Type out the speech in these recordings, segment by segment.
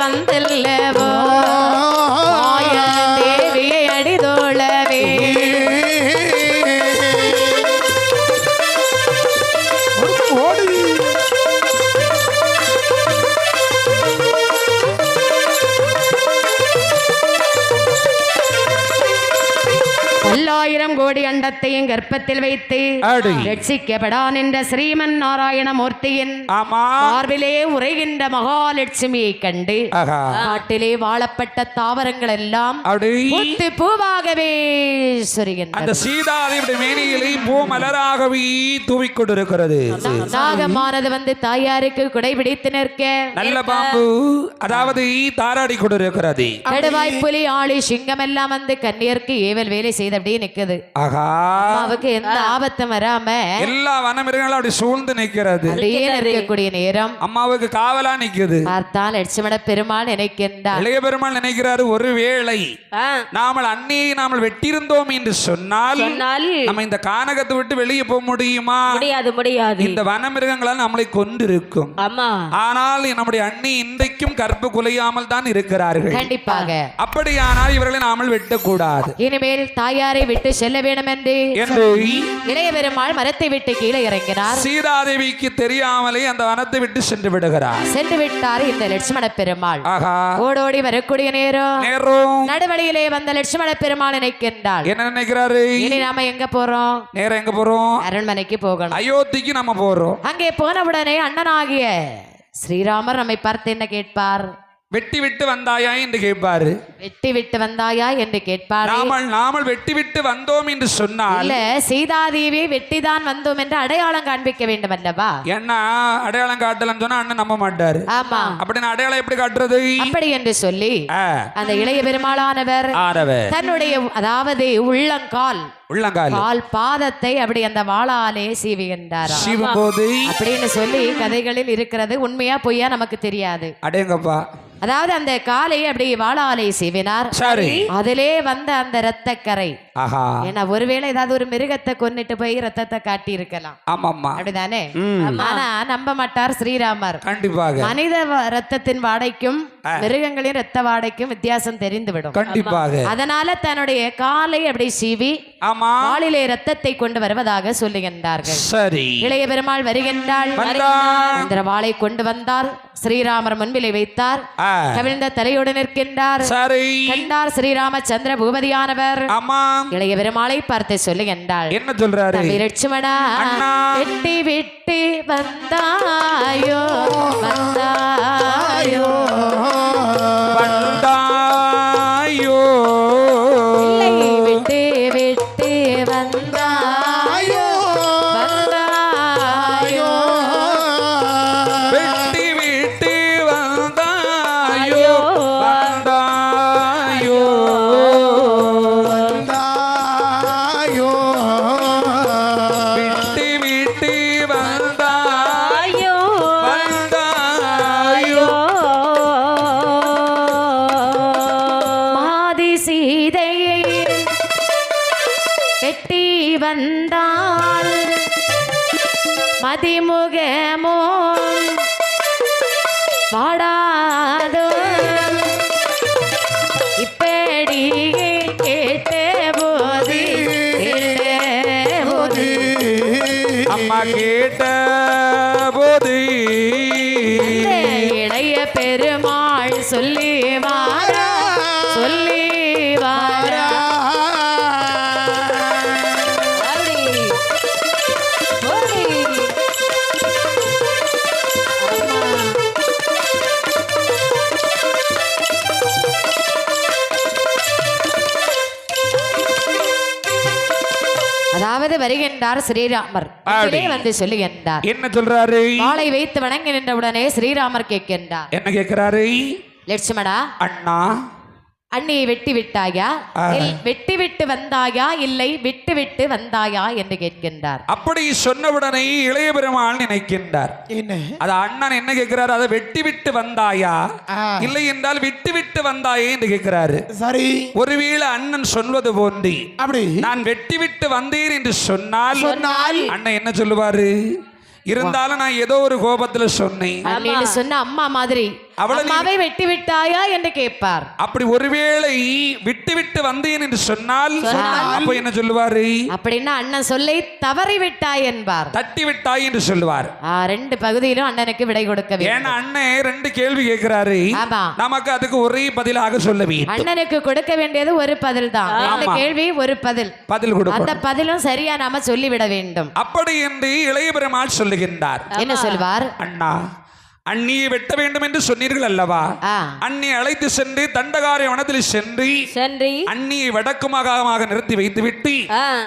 வந்தல்லவோ மாய தேவியை அடிதோளவே பல்லாயிரம் கோடி அண்டத்தையும் கர்ப்பத்தில் வைத்து ரட்சிக்கப்படான் என்ற ஸ்ரீமன் நாராயண மூர்த்தியின் மார்பிலே உரைகின்ற மகாலட்சுமியை கண்டு காட்டிலே வாழப்பட்ட தாவரங்கள் எல்லாம் பூவாகவே சொரிகின்றன. சீதாதேவி மேனியிலே பூ மலராகவே தூவிக் கொண்டிருக்கிறது. நாகமானது வந்து தாயாருக்கு குடை பிடித்து நிற்க நல்ல பாம்பு அதாவது தாராடி கொண்டிருக்கிறது. கடுவாய் புலி ஆளி சிங்கம் எல்லாம் வந்து கன்னியருக்கு ஏவல் வேலை செய்து அப்படியே நிக்குது. அம்மாவுக்கு எந்த ஆபத்தும் வராம எல்லா வனமிருகங்களும் அப்படி சூழ்ந்து நிக்கிறது. இருக்கக்கூடிய நேரம் அம்மாவுக்கு காவலா நிக்குது. பார்த்தால் லட்சுமண பெருமாள் நினைக்கின்றார். இளைய பெருமாள் நினைக்கிறாரு, ஒருவேளை நாமல் அன்னியை நாமல் வெட்டியிருந்தோம் என்று சொன்னால் நம்ம இந்த கானகத்தை விட்டு வெளியே போக முடியுமா? முடியாது. இந்த வனமிருகங்களால் நம்மளை கொண்டிருக்கும். ஆனால் நம்முடைய அண்ணி இன்றைக்கும் கற்பு குலையாமல் தான் இருக்கிறார்கள். கண்டிப்பாக. அப்படியானால் இவர்களை நாமல் வெட்டக்கூடாது. இனிமேல் தாயாரை விட்டு செல்ல வேண்டும் என்று இளைய பெருமாள் மரத்தை விட்டு கீழே இறங்கினார். சீதாதேவிக்கு தெரியாமலே அந்த வனத்தை விட்டு சென்று விடுகிறார். சென்று விட்டார் இந்த லட்சுமண பெருமாள். ஓடோடி வரக்கூடிய நேரம் நடுவழியிலே வந்த லட்சுமண பெருமாள் நினைக்கின்றார். என்ன நினைக்கிறாரு? இனி நாம எங்க போறோம்? நேரம் எங்க போறோம்? அரண்மனைக்கு போகணும். அயோத்திக்கு நம்ம போறோம். அங்கே போனவுடனே அண்ணனாகிய ஸ்ரீராமர் நம்மை பார்த்து என்ன கேட்பார்? வெட்டி விட்டு வந்தாயா என்று கேட்பாரு. வெட்டி விட்டு வந்தாயா என்று கேட்பார். நாமல் வெட்டி விட்டு வந்தோம் என்று சொன்னால் இல்ல, சீதாதேவி வெட்டிதான் வந்தோம் என்று அடையாளம் காண்பிக்க வேண்டும் அல்லவா? என்ன அடையாளம் காட்டலன்னு சொன்னா அண்ணன் நம்ப மாட்டாரு. ஆமா, அப்படின்னு அடையாளம் எப்படி காட்டுறது? அப்படி என்று சொல்லி அந்த இளைய பெருமாளானவர் தன்னுடைய அதாவது உள்ளங்கால் பாதத்தை அப்படி அந்த வாளாலே சீவுகின்றார். அப்படின்னு சொல்லி கதைகளில் இருக்கிறது. உண்மையா பொய்யா நமக்கு தெரியாது. அடேங்கப்பா. அதாவது அந்த காலை அப்படி வாளாலை சீவினார். அதிலே வந்த அந்த இரத்தக்கரை. ஏன்னா ஒருவேளை ஏதாவது ஒரு மிருகத்தை கொன்னிட்டு போய் ரத்தத்தை காட்டி இருக்கலாம். அப்படிதானே? ஆனா நம்ப மாட்டார் ஸ்ரீராமர். கண்டிப்பாக மனித ரத்தத்தின் வாடைக்கும் மிருகங்களின் ரத்த வாடைக்கும் வித்தியாசம் தெரிந்துவிடும். கண்டிப்பாக. அதனால தன்னுடைய காலை அப்படி சீவி வாளிலே ரத்தத்தை கொண்டு வருவதாக சொல்லுகின்றார்கள். சரி. இளைய பெருமாள் வருகின்றாள். அந்த வாளை கொண்டு வந்தார். ஸ்ரீராமர் முன்பிலை வைத்தார். கவிழ்ந்த தலையோடு நிற்கின்றார். கண்டார் ஸ்ரீராமச்சந்திர பூபதியானவர். இளைய பெருமாளை பார்த்து சொல்லுகின்றாள். என்ன சொல்றாரு? லட்சுமணா, வெட்டி விட்டு வந்தாயோ வந்தாயோ வந்தாயோ விட்டு விட்டு வந்தாயோ வந்தாயோ வெட்டி விட்டு வந்தாயோ வந்தாயோ வந்தாயோ விட்டு விட்டு வந்தாயோ வந்தாயோ மாதி சீதையை வெட்டி வந்தால் மதிமுகமோ வாடாதோ இப்படியே கேட்ட போது அம்மா கேட்ட போது இளைய பெருமாள் சொல்லி வாரா சொல்லி வாரா. அதாவது வருகின்றார் ஸ்ரீராமர். வந்து சொல்லுகின்றார். என்ன சொல்றாரு? வாளை வைத்து வணங்கி நின்றவுடனே ஸ்ரீராமர் கேட்கின்றார். என்ன கேட்கிறாரு? லட்சுமணா, அண்ணா அண்ணியை வெட்டி விட்டாயா, வெட்டி விட்டு வந்தாயா, இல்லை விட்டு விட்டு வந்தாயா என்று கேட்கின்றார். அப்படி சொன்னவுடனே இளைய பெருமாள் நினைக்கின்றார். அது அண்ணன் என்ன கேட்கிறார்? அதை வெட்டி விட்டு வந்தாயா, இல்லை என்றால் விட்டு விட்டு வந்தாயே என்று கேட்கிறாரு. சரி. ஒருவேளை அண்ணன் சொல்வது போன்றி அப்படி நான் வெட்டி விட்டு வந்தேன் என்று சொன்னால் அண்ணன் என்ன சொல்லுவாரு? இருந்தாலும் நான் ஏதோ ஒரு கோபத்துல சொன்னேன். சொன்ன அம்மா மாதிரி அம்மாவை வெட்டி விட்டாயா என்று கேட்பார். அப்படி ஒருவேளை விட்டு விட்டு வந்தேன் என்று சொன்னால் அப்ப என்ன சொல்லுவாரு? அப்படின்னா அண்ணன் சொல்லை தவறி விட்டாய் என்பார், தட்டி விட்டாய் என்று சொல்லுவார். ரெண்டு பகுதியிலும் அண்ணனுக்கு விடை கொடுக்க வேண்டும். ஏன்னா அண்ணன் ரெண்டு கேள்வி கேட்கிறாரு, நமக்கு அதுக்கு ஒரே பதிலாக சொல்ல வேண்டும். அண்ணனுக்கு கொடுக்க வேண்டியது ஒரு பதில் தான், ரெண்டு கேள்வி ஒரு பதில் கொடுக்கும். அந்த பதிலும் சரியா நாம சொல்லிவிட வேண்டும். அப்படி என்று இளைய பெருமாள் சொல்லுகின்றார். என்ன சொல்வார்? அண்ணா, அண்ணியை வெட்ட வேண்டும் என்று சொன்னீர்கள் அல்லவா? அண்ணியை அழைத்து சென்று தண்டகார வனத்தில் சென்று அண்ணியை வடக்கு முகமாக நிறுத்தி வைத்துவிட்டு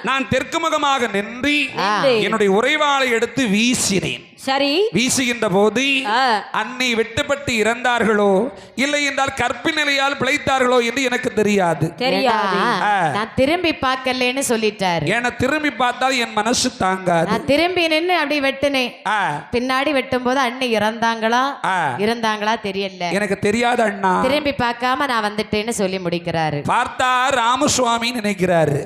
நான் தெற்கு முகமாக நின்று என்னுடைய உறைவாளை எடுத்து வீசினேன். சரி, வீசுகின்ற போது அன்னை வெட்டுப்பட்டு இறந்தார்களோ இல்லை என்றால் கற்பி நிலையால் பிழைத்தார்களோ என்று எனக்கு தெரியாது. நான் திரும்பி பார்க்கலன்னு சொல்லிட்டாரு. ஏன்னா திரும்பி பார்த்தால் என் மனசு தாங்காது. நான் திரும்பி நின்று அப்படி வெட்டுனேன். பின்னாடி வெட்டும் போது அண்ணி இறந்தாங்களா தெரியல, எனக்கு தெரியாது அண்ணா. திரும்பி பார்க்காம நான் வந்துட்டேன்னு சொல்லி முடிக்கிறாரு. பார்த்தா ராமசுவாமி நினைக்கிறாரு.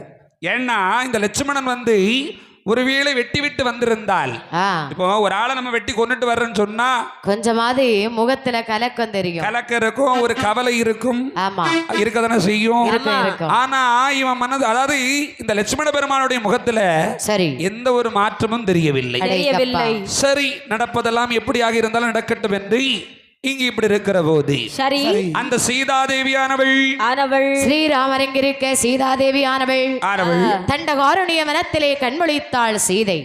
ஏன்னா இந்த லட்சுமணன் வந்து ஒருவேளை வெட்டி விட்டு வந்திருந்தால், இப்போ ஒரு ஆளை நம்ம வெட்டி கொண்டுட்டு வர்றேன்னு சொன்னா கொஞ்சமாவது முகத்துல கலக்கம் தெரியும், கலக்கம் இருக்கும், ஒரு கவலை இருக்கும், இருக்கதானே செய்யும். ஆனா இவன் மனது, அதாவது இந்த லட்சுமண பெருமானுடைய முகத்துல சரி எந்த ஒரு மாற்றமும் தெரியவில்லை. சரி, நடப்பதெல்லாம் எப்படியாக இருந்தாலும் நடக்கட்டும் என்று இங்க இப்படி இருக்கிற போது சரி அந்த சீதாதேவியானவள் ஸ்ரீராமர் எங்கிருக்க சீதாதேவியானவள் தண்டகாரண்ய வனத்திலே கண்முழித்தாள் சீதை.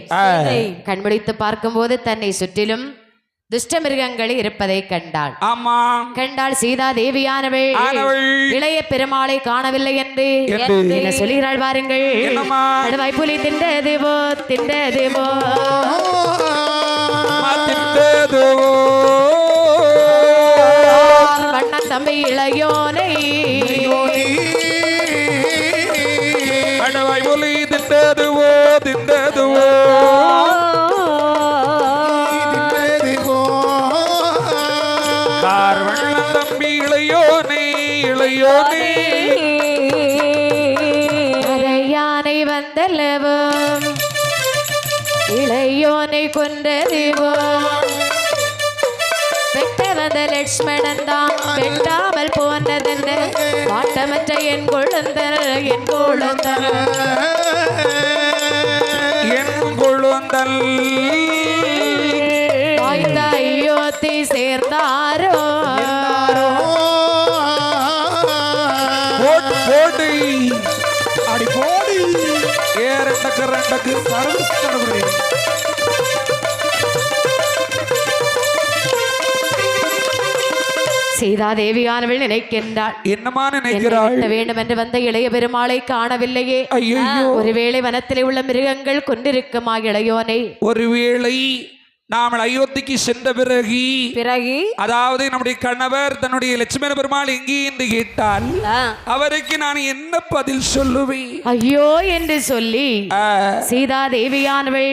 கண்முழித்து பார்க்கும் போது தன்னை சுற்றிலும் துஷ்ட மிருகங்கள் இருப்பதை கண்டாள். ஆமா, கண்டாள் சீதாதேவியானவள் இளைய பெருமாளை காணவில்லை என்று என்ன சொல்கிறாள் பாருங்கள். கடுவாய் புலி திண்டதுவோ திண்டதுவோ தம்பி இளையோனை அடவாய் ஒலி திண்டதுவோ திண்டதுவோ கார்வண்ண தம்பி இளையோனை இளையோனை யானை வந்தல்லவும் இளையோனை கொண்டதுவோ லட்சுமணன் தான் வெட்டாமல் போனதென்று வாட்டமற்ற என் கொழுந்தர் என் கொழுந்தர் என் கொழுந்தல் வாய்ந்த அயோத்தி சேர்ந்தாரோ போட்டு போட்டு அடி போடி ஏறட்டக்கு ரெண்டக்கு சீதாதேவியானவள் நினைக்கின்றாள். என்னமா நினைக்கிறாள்? வேண்டும் என்று வந்த இளைய பெருமாளை காணவில்லையே. ஒருவேளை வனத்திலே உள்ள மிருகங்கள் கொண்டிருக்குமா இளையோனை? ஒருவேளை நாம் அயோத்திக்கு சென்ற பிறகு அதாவது நம்முடைய கணவர் தன்னுடைய லட்சுமண பெருமாள் எங்கே என்று கேட்டால் அவருக்கு நான் என்ன பதில் சொல்லுவேன்? ஐயோ என்று சொல்லி சீதாதேவியானவள்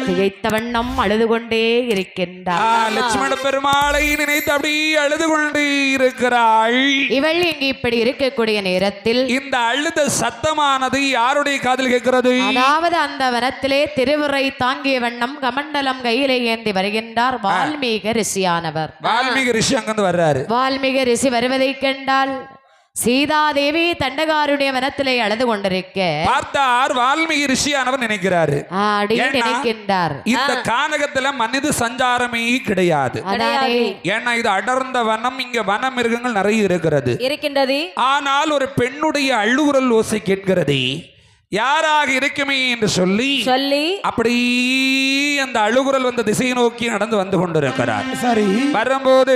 திகைத்த வண்ணம் அழுது கொண்டே இருக்கின்றார். லட்சுமண பெருமாளை நினைத்து அப்படி அழுது கொண்டே இருக்கிறாள். இவள் இங்கு இப்படி இருக்கக்கூடிய நேரத்தில் இந்த அழுத சத்தமானது யாருடைய காதில் கேட்கிறது? அதாவது அந்த வனத்திலே திருவுரை தாங்கிய வண்ணம் கமண்டலம் கையிலே ஏந்தி வருகின்றார் வால்மீக ரிஷியானவர். வால்மீக ரிஷி அங்கிருந்து வர்றாரு. வால்மீக ரிஷி வருவதை கண்டால் சீதாதேவி தண்டகாருடைய வனத்திலே அழுது கொண்டிருக்க பார்த்தார். வால்மீகி ரிஷியானவர் நினைக்கிறாரு, நினைக்கின்றார், இந்த கானகத்துல மனித சஞ்சாரமே கிடையாது. ஏன்னா இது அடர்ந்த வனம், இங்க வன மிருகங்கள் நிறைய இருக்கின்றது. ஆனால் ஒரு பெண்ணுடைய அழுகுரல் ஓசை கேட்கிறது. யாராக இருக்குமே என்று சொல்லி அப்படி அந்த அழுகுரல் வந்த திசையை நோக்கி நடந்து வந்து கொண்டிருக்கிறார். சரி, வரும்போது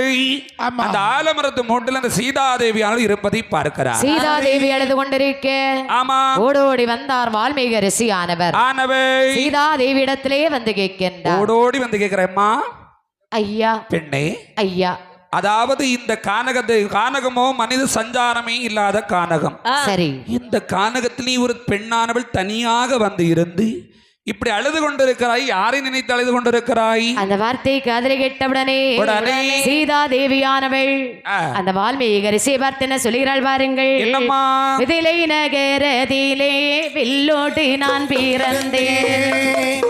அந்த ஆலமரத்து மூட்டில் அந்த சீதாதேவியானவர் இருப்பதை பார்க்கிறார். சீதாதேவி அழுது கொண்டிருக்க ஆமா ஓடோடி வந்தார் வால்மீக ரிஷியானவர். சீதாதேவி இடத்திலே வந்து கேட்கின்றார். ஓடோடி வந்து கேட்கிறேம்மா, ஐயா பெண்ணே, ஐயா, அதாவது இந்த கானகமோ மனித சஞ்சாரமே இல்லாத கானகம். சரி, இந்த கானகத்தில் நீ ஒரு பெண்ணானவள் தனியாக வந்து இருந்து இப்படி அழுது கொண்டிருக்கிறாய். யாரை நினைத்து அழுது கொண்டிருக்கிறாய்? அந்த வார்த்தை காதலை கேட்டவுடனே சீதாதேவியானவள் அந்த வால்மீக ரிஷியை பார்த்து என்ன சொல்கிறாள் பாருங்கள். விதிலை நகரத்திலே வில்லோடு நான் பிறந்தேன்,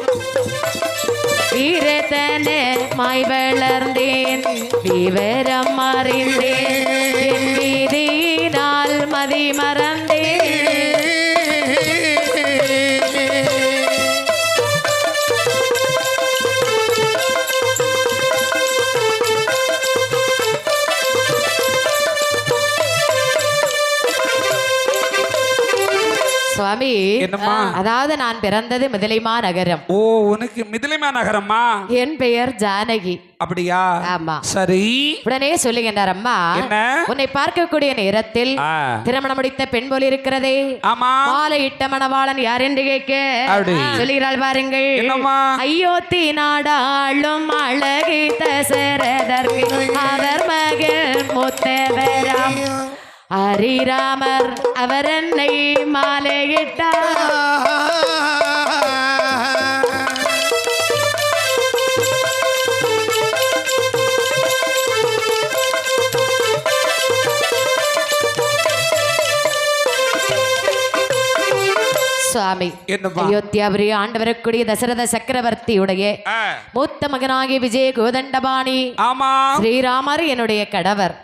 வீரத்தனே மாய் வளர்ந்தேன் விவரம் அறிந்தேன் என் வீதியினால் மதி மறந்தேன். சுவாமி, என்னம்மா? அதாவது நான் பிறந்தது மிதிலைமா நகரம். ஓ, உனக்கு மிதிலைமா நகரம்மா? என் பெயர் ஜானகி. அப்படியா? ஆமா. சரி. உடனே சொல்லுகின்றார், அம்மா என்ன? உன்னை பார்க்கக்கூடிய நேரத்தில் திருமணம் முடித்த பெண் போல் இருக்கிறதே. ஆமா. மாலையிட்ட மணவாளன் யார் என்று கேட்க சொல்லுகிறாள் பாருங்கள். அயோத்தி நாடாளும் அழகி தசரதற்கு அவர் மகள் முத்தவராம் ஹரிராமர் அவர் என்னை மாலையிட்டார். சுவாமி, அயோத்தியாபுரி ஆண்டவரக்கூடிய தசரத சக்கரவர்த்தியுடைய மூத்த மகனாகிய விஜய கோதண்டபாணி ஸ்ரீராமர் என்னுடைய கணவர்.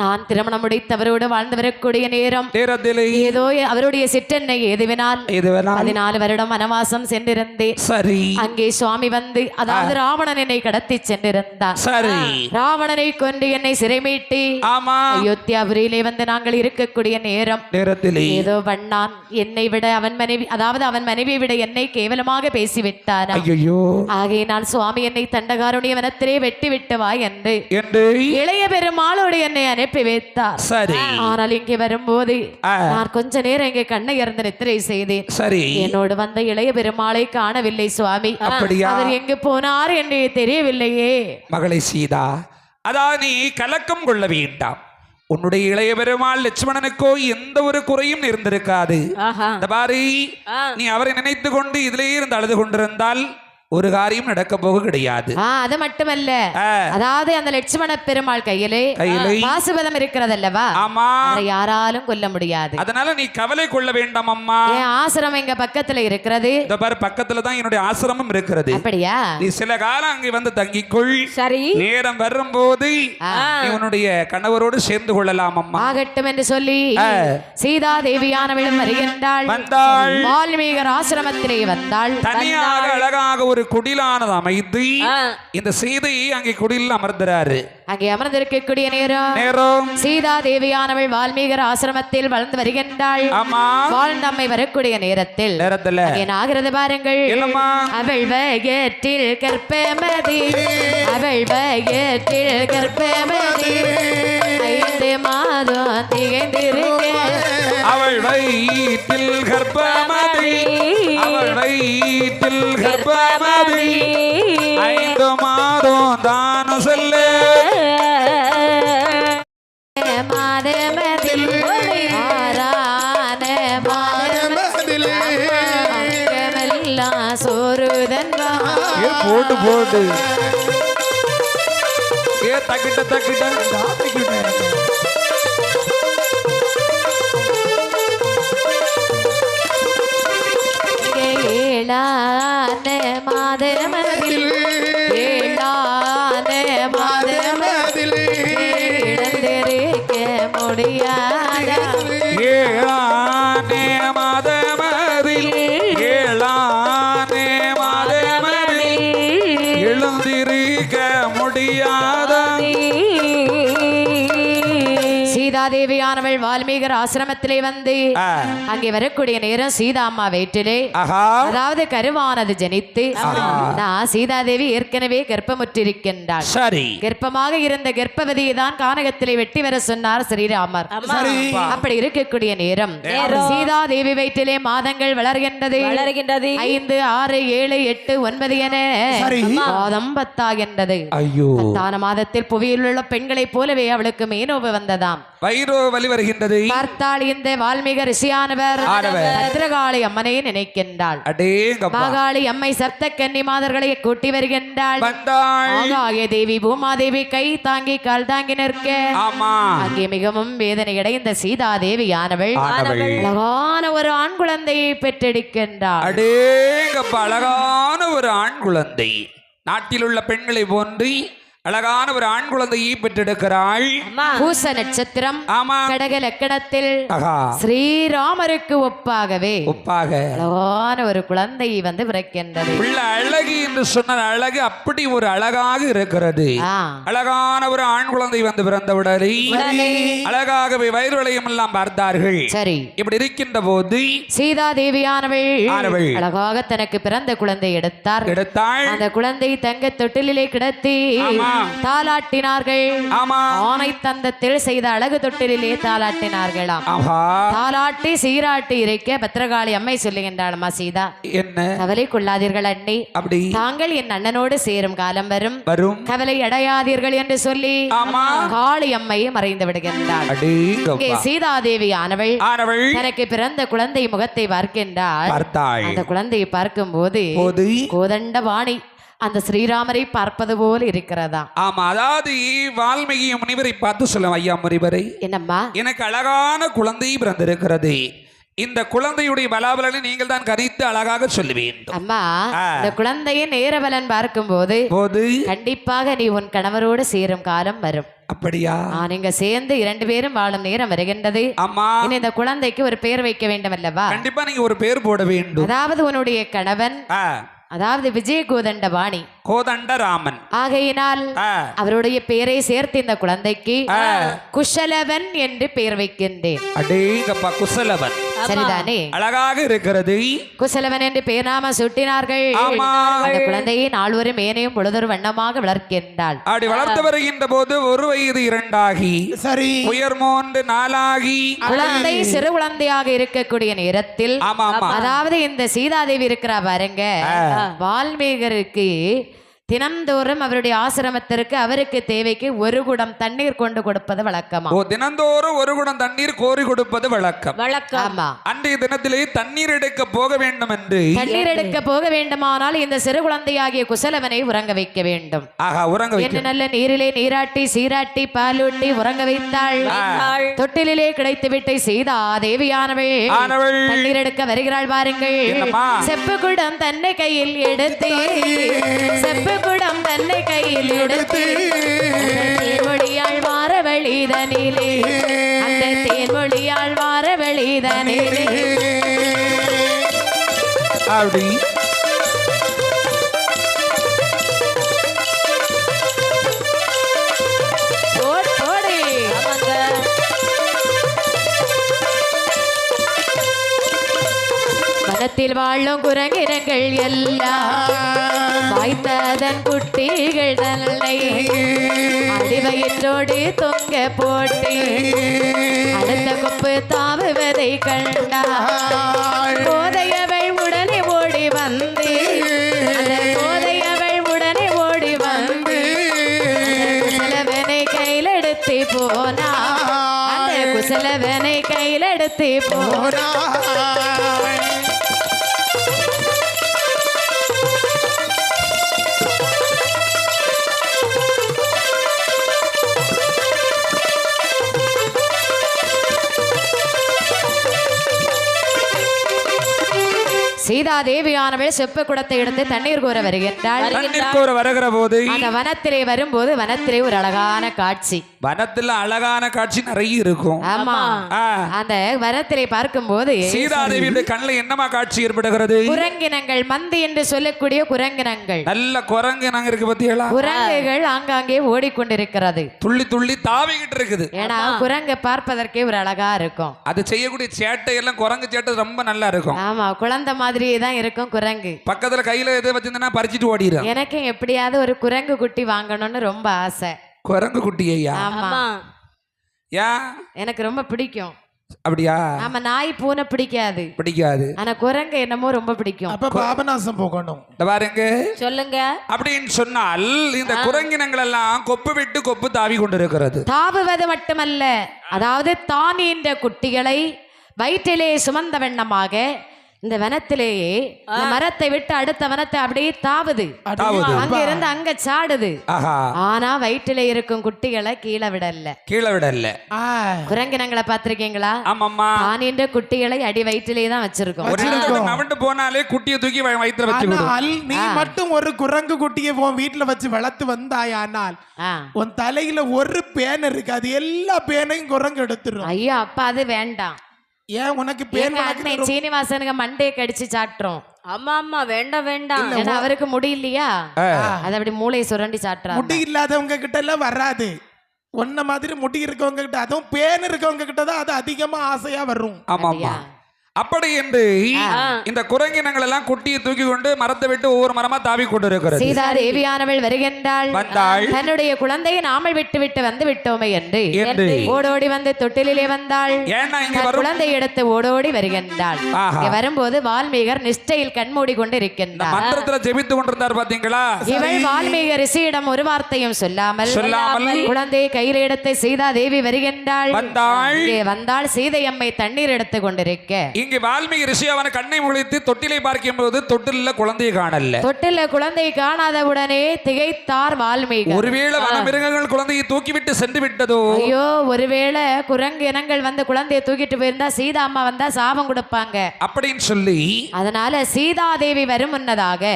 நான் திருமணம் முடித்தவரோடு வாழ்ந்து வரக்கூடிய நேரம் ஏதோ அவருடைய சிற்றென்னை ஏதுவினால் 14 வருடம் வனவாசம் சென்றிருந்தேன். சரி. அங்கே சுவாமி வந்து, அதாவது ராவணன் என்னை கடத்தி சென்றிருந்தான். சரி. ராவணனை கொண்டு என்னை சிறைமீட்டி அயோத்தியாபுரியிலே வந்து நாங்கள் இருக்கக்கூடிய நேரம் ஏதோ பண்ணான். என்னை விட அவன் மனைவி, அதாவது அவன் மனைவியை விட என்னை கேவலமாக பேசிவிட்டான். ஆகையினால் சுவாமி என்னை தண்டகாருடைய வனத்திலே வெட்டி விட்டு வா என்று இளைய பெருமாளோடு என்னை அனுப்பி வைத்தார். சரி. ஆனால் இங்கே வரும்போது நான் கொஞ்ச நேரம் இங்கே கண்ணை இறந்து நித்திரை செய்தேன். சரி. என்னோடு வந்த இளைய பெருமாளை காணவில்லை சுவாமி. அவர் எங்கு போனார் என்று தெரியவில்லையே. மகளை சீதா, அதான் நீ கலக்கம் கொள்ள வேண்டாம். உன்னுடைய இளைய பெருமாள் லட்சுமணனுக்கோ எந்த ஒரு குறையும் இருந்திருக்காது. நீ அவரை நினைத்து கொண்டு இதிலேயே இருந்து அழுது கொண்டிருந்தால் ஒரு காரியம் நடக்க போக கிடையாது. அது மட்டுமல்ல, அதாவது அந்த லட்சுமண பெருமாள் கையிலே பாசுபதம் இருக்கிறதல்லவா, யாராலும் கொல்ல முடியாது. அதனால நீ கவலை கொள்ள வேண்டாம் அம்மா. என் ஆசிரமம் எங்க பக்கத்துல இருக்கிறது. இந்த பாரு, பக்கத்துல தான் என்னுடைய ஆசிரமம் இருக்கிறது. அப்படியா? நீ சில காலம் அங்கே வந்து தங்கிக்கொள். சரி. நேரம் வரும்போது நீ உன்னுடைய கணவரோடு சேர்ந்து கொள்ளலாம் அம்மா. ஆகட்டும் என்று சொல்லி சீதா தேவியானவளும் வருகின்றாள். வால்மீகர் ஆசிரமத்திலே வந்தாள். தனியாக அழகாக ஒரு குடிலானது அமைத்து இந்த சீதையை அங்கே குடில் அமர்ந்தாரு. அங்கே அமர்ந்திருக்கக்கூடிய நேரம் சீதா தேவியானவள் வால்மீகர் ஆசிரமத்தில் வளர்ந்து வருகின்றாள். வாழ்ந்த அம்மை வரக்கூடிய நேரத்தில் ஆகிறது பாருங்கள். அவள் வயற்றில் கற்பமதி, அவள் வயற்றில் கற்பமதி 5 மாதம் திகழ்ந்திருக்க, அவள் வயிற்றில் கற்பமதி, அவள் வயிற்றில் கற்பமதி 5 மாதம் தான் சொல்ல மாதமதில் ஆரான மாதமதில் அங்கமெல்லாம் சோறுதன் போட்டு போட்டு தக்கிட்ட தக்கிட்ட ஏழான மாதமதில், ஏழான மாதமதில் இழந்திருக்க முடியாத, ஏழான மாதமதில், ஏழான மாதமதில் எழுந்திருக்க முடியாத. சீதாதேவியானவள் வால்மீகர் ஆசிரமத்திலே வந்து அங்கே வரக்கூடிய நேரம் சீதா அம்மா வயிற்றிலே, அதாவது கருவானது ஜனித்து சீதாதேவி ஏற்கனவே கர்ப்பமுற்றிருக்கின்றாள். சரி. கர்ப்பமாக இருந்த கர்ப்பவதியை தான் கானகத்திலே வெட்டி வர சொன்னார் ஸ்ரீராமர். அப்படி இருக்கக்கூடிய நேரம் சீதாதேவி வயிற்றிலே மாதங்கள் வளர்கின்றது. 5, 6, 7, 8, 9 என மாதம் 10 ஆகின்றது. தான மாதத்தில் புவியில் உள்ள பெண்களைப் போலவே அவளுக்கு மேனோவு வந்ததாம். வயிறு வலி வருகின்றது. பார்த்தாள் இந்த வால்மீக ரிஷியானவர் பத்ரகாளி அம்மனை நினைக்கின்றாள். மகாளி அம்மை சப்த கன்னி மாதர்களை கூட்டி வருகின்றாள். ஆகாய தேவி பூமாதேவி கை தாங்கி கால் தாங்கி நிற்க அங்கே மிகவும் வேதனை அடைந்த சீதா தேவியானவள் அழகான ஒரு ஆண் குழந்தையை பெற்றெடுக்கின்றாள். அழகான ஒரு ஆண் குழந்தை. நாட்டில் உள்ள பெண்களை போன்று அழகான ஒரு ஆண் குழந்தையை பெற்றெடுக்கிறாள். பூச நட்சத்திரம் ஆமா கடக லக்கணத்தில் ஆஹா ஸ்ரீராமருக்கு ஒப்பாகவே அழகான ஒரு குழந்தை வந்து பிறக்கின்றது. உள்ள அழகு என்று சொன்ன அழகு அப்படி ஒரு அழகாக இருக்கிறது. அழகான ஒரு ஆண் குழந்தை வந்து பிறந்தவுடனே அழகாகவே வயிறு வளையம் எல்லாம் பார்த்தார்கள். சரி, இப்படி இருக்கின்ற போது சீதா தேவியானவள் அழகாக தனக்கு பிறந்த குழந்தை எடுத்தாள். அந்த குழந்தை தங்க தொட்டிலே கிடத்தி தாலாட்டினார்கள். ஆனை தந்தத்தில் செய்த அழகு தொட்டிலே தாலாட்டினார்களாம். தாலாட்டி சீராட்டி இறைக்க பத்திரகாளி அம்மை சொல்லுகின்றாளம்மா, சீதா என்ன கவலை கொள்ளாதீர்கள் அண்ணி, தாங்கள் என் அண்ணனோடு சேரும் காலம் வரும், கவலை அடையாதீர்கள் என்று சொல்லி காளி அம்மையை மறைந்து விடுகின்றாள். சீதாதேவி ஆனவள் தனக்கு பிறந்த குழந்தை முகத்தை பார்க்கின்றாள். அந்த குழந்தையை பார்க்கும் போது கோதண்டபாணி அந்த ஸ்ரீராமரை பார்ப்பது போல இருக்கிறதா? ஆமா, அதாவது வால்மீகி முனிவரை பார்த்து சொல்லும், ஐயா முனிவரை, என்னம்மா எனக்கு அழகான குழந்தை பிறந்திருக்கிறது, இந்த குழந்தையுடைய பலாபலனை நீங்கள் தான் கணித்து அழகாக சொல்ல வேண்டும். அம்மா, இந்த குழந்தையின் நேரபலன் பார்க்கும் போது கண்டிப்பாக நீ உன் கணவரோடு சேரும் காலம் வரும். அப்படியா? நீங்க சேர்ந்து 2 பேரும் வாழும் நேரம் வருகின்றது. அம்மா, இந்த குழந்தைக்கு ஒரு பெயர் வைக்க வேண்டும் அல்லவா? கண்டிப்பா நீங்க ஒரு பெயர் போட வேண்டும். அதாவது உன்னுடைய கணவன் அதாவது விஜய கோதண்டபாணி கோதண்டராமன் ஆகையினால் அவருடைய பெயரை சேர்த்து இந்த குழந்தைக்கு குஷலவன் என்று பெயர் வைக்கின்றேன். அடேங்கப்பா, குஷலவன் சரிதானே? அழகாக இருக்கிறது. குஷலவன் என்று பெயர் நாம சுட்டினார்கள். அந்த குழந்தையை நால்வரும் மேனையும் பொழுதொரு வண்ணமாக வளர்க்கின்றாள். அப்படி வளர்த்து வருகின்ற போது 1 வயது 2 ஆகி சரி உயர் 3 4 ஆகி குழந்தை சிறு குழந்தையாக இருக்கக்கூடிய நேரத்தில் அதாவது இந்த சீதாதேவி இருக்கிறா பாருங்க, வால்மீகருக்கு தினந்தோறும் அவருடைய ஆசிரமத்திற்கு அவருக்கு தேவைக்கு 1 குடம் தண்ணீர் கொண்டு கொடுப்பது வழக்கமா? தினந்தோறும் 1 குடம் தண்ணீர் கோரி கொடுப்பது வழக்கம். ஆமா, அன்றைய தினத்திலே தண்ணீர் எடுக்க போக வேண்டும் என்று தண்ணீர் எடுக்க போக வேண்டுமானால் இந்த சிறு குழந்தையாகிய குசலவனை உறங்க வைக்க வேண்டும். என்ன நல்ல நீரிலே நீராட்டி சீராட்டி பாலூட்டி உறங்க வைத்தாள். தொட்டிலே கிடைத்துவிட்டு சீதா தேவியானவள் தண்ணீர் எடுக்க வருகிறாள் பாருங்கள். செப்பு குடம் தன்னை கையில் எடுத்து செப்பு குடம் தன்னை கையில் எடுத்து தேன்மொழியாள் வார வழிதனிலே அந்த தேன்மொழியாள் வார வழிதனிலே அப்படி வனத்தில் வாழும் குரங்கினங்கள் எல்லாம் வாய்த்ததன் குட்டிகள் தன்னை அடிவயிற்றோடு தொங்க போட்டு அடுத்த கொப்பு தாவுவதை கண்டாள். கோதையவள் உடனே ஓடி வந்து கோதையவள் உடனே ஓடி வந்து குசலவனை கையில் எடுத்து போனா அந்த குசலவனை கையில் எடுத்து போனா. சீதா தேவியானவள் செப்ப குடத்தை எடுத்து தண்ணீர் கோர வருகின்றாள். வருகிற போது அந்த வனத்திலே வரும்போது வனத்திலே ஒரு அழகான காட்சி. வனத்துல அழகான காட்சி நிறைய இருக்கும். ஆமா, அந்த வனத்திலே பார்க்கும் போது சீதா தேவியுடைய கண்ணில் என்னமா காட்சி ஏற்படுகிறது? குரங்கினங்கள், மந்தி என்று சொல்லக்கூடிய குரங்கினங்கள், நல்ல குரங்கினங்க இருக்கு பத்தியா? குரங்குகள் ஆங்காங்கே ஓடிக்கொண்டிருக்கிறது, துள்ளி துள்ளி தாவிக்கிட்டு இருக்குது. ஏன்னா குரங்கு பார்ப்பதற்கே ஒரு அழகா இருக்கும். அது செய்யக்கூடிய சேட்டை எல்லாம் குரங்கு சேட்டை ரொம்ப நல்லா இருக்கும். ஆமா, குழந்தை மாதிரியே தான் இருக்கும் குரங்கு. பக்கத்துல கையில எதை வச்சிருந்தா பறிச்சிட்டு ஓடிடும். எனக்கு எப்படியாவது ஒரு குரங்கு குட்டி வாங்கணும்னு ரொம்ப ஆசை. குரங்கு குட்டியா? ஆமா, எனக்கு ரொம்ப பிடிக்கும். அப்படியா? ஆமா, நாய் பூனை பிடிக்காது, ஆனா குரங்கு என்னமோ ரொம்ப பிடிக்கும். அப்ப பாபநாசம் போகணும் பாருங்க. சொல்லுங்க. அப்படின்னு சொன்னால் இந்த குரங்கினங்கள் எல்லாம் கொப்பு விட்டு கொப்பு தாவி கொண்டிருக்கிறது. தாவுவது மட்டுமல்ல, அதாவது தான் என்ற குட்டிகளை வயிற்றிலே சுமந்த வண்ணமாக இந்த வனத்திலேயே இந்த மரத்தை விட்டு அடுத்த வனத்தை அப்படியே தாவுது. அங்க இருந்து அங்க சாடுது. ஆனா வயிற்றில இருக்கும் குட்டிகளை கீழே விடல. குரங்கினங்களை பாத்திருக்கீங்களா? தான் என்ற குட்டிகளை அடி வயிற்றிலே தான் வச்சிருக்கோம். போனாலே குட்டியை தூக்கி வயிற்றுல வச்சு. நீ மட்டும் ஒரு குரங்கு குட்டியை உன் வீட்டுல வச்சு வளர்த்து வந்தாயானால் உன் தலையில ஒரு பேன் இருக்கு, அது எல்லா பேனையும் குரங்கு எடுத்துரும். ஐயா அப்பா அது வேண்டாம். ஏன் உனக்கு பேன்? சீனிவாசனுக்கு மண்டையை கடிச்சு சாட்டுறோம். ஆமா ஆமா வேண்டாம் வேண்டாம். ஏன்னா அவருக்கு முடியலையா, அது அப்படி மூளையை சுரண்டி சாட்டுறா. முடி இல்லாதவங்க கிட்ட எல்லாம் வராது. ஒன்ன மாதிரி முடி இருக்கவங்க கிட்ட, அதுவும் பேன் இருக்கவங்க கிட்ட தான் அது அதிகமா ஆசையா வரும். ஆமாமா. அப்படி என்று இந்த குரங்கினங்கள் எல்லாம் குட்டியை தூக்கி கொண்டு மரத்தை விட்டு ஒவ்வொரு மரமா தாவி கொண்டு இருக்கிறது. சீதா தேவியானவள் வருகின்றாள். தன்னுடைய குழந்தையை நாமல் விட்டு விட்டு வந்து விட்டோமே என்று ஓடோடி வந்து தொட்டிலே வந்தாள். குழந்தை எடுத்து ஓடோடி வருகின்றாள். வரும்போது வால்மீகர் நிஷ்டையில் கண்மூடி கொண்டு இருக்கின்றார். மந்திரத்துல ஜெபித்து கொண்டிருந்தார் பாத்தீங்களா? இவள் வால்மீக ரிஷியிடம் ஒரு வார்த்தையும் சொல்லாமல் குழந்தையை கையில் எடுத்து சீதா தேவி வருகின்றாள். வந்தாள் சீதையம்மை தண்ணீர் எடுத்து கொண்டிருக்க இங்கு வால்மீகி ரிஷி அவனை கண்ணை முழித்து தொட்டிலை பார்க்கும் போது தொட்டில குழந்தையை காணல. தொட்டில குழந்தையை காணாதவுடனே திகைத்தார் வால்மீகி. ஒருவேளை வனமிருகங்கள் குழந்தையை தூக்கிவிட்டு சென்று விட்டதோ? ஐயோ, ஒருவேளை குரங்கு இனங்கள் வந்து குழந்தையை தூக்கிட்டு போயிருந்தா சீதா அம்மா வந்தா சாபம் கொடுப்பாங்க அப்படின்னு சொல்லி அதனால சீதாதேவி வரும் முன்னதாக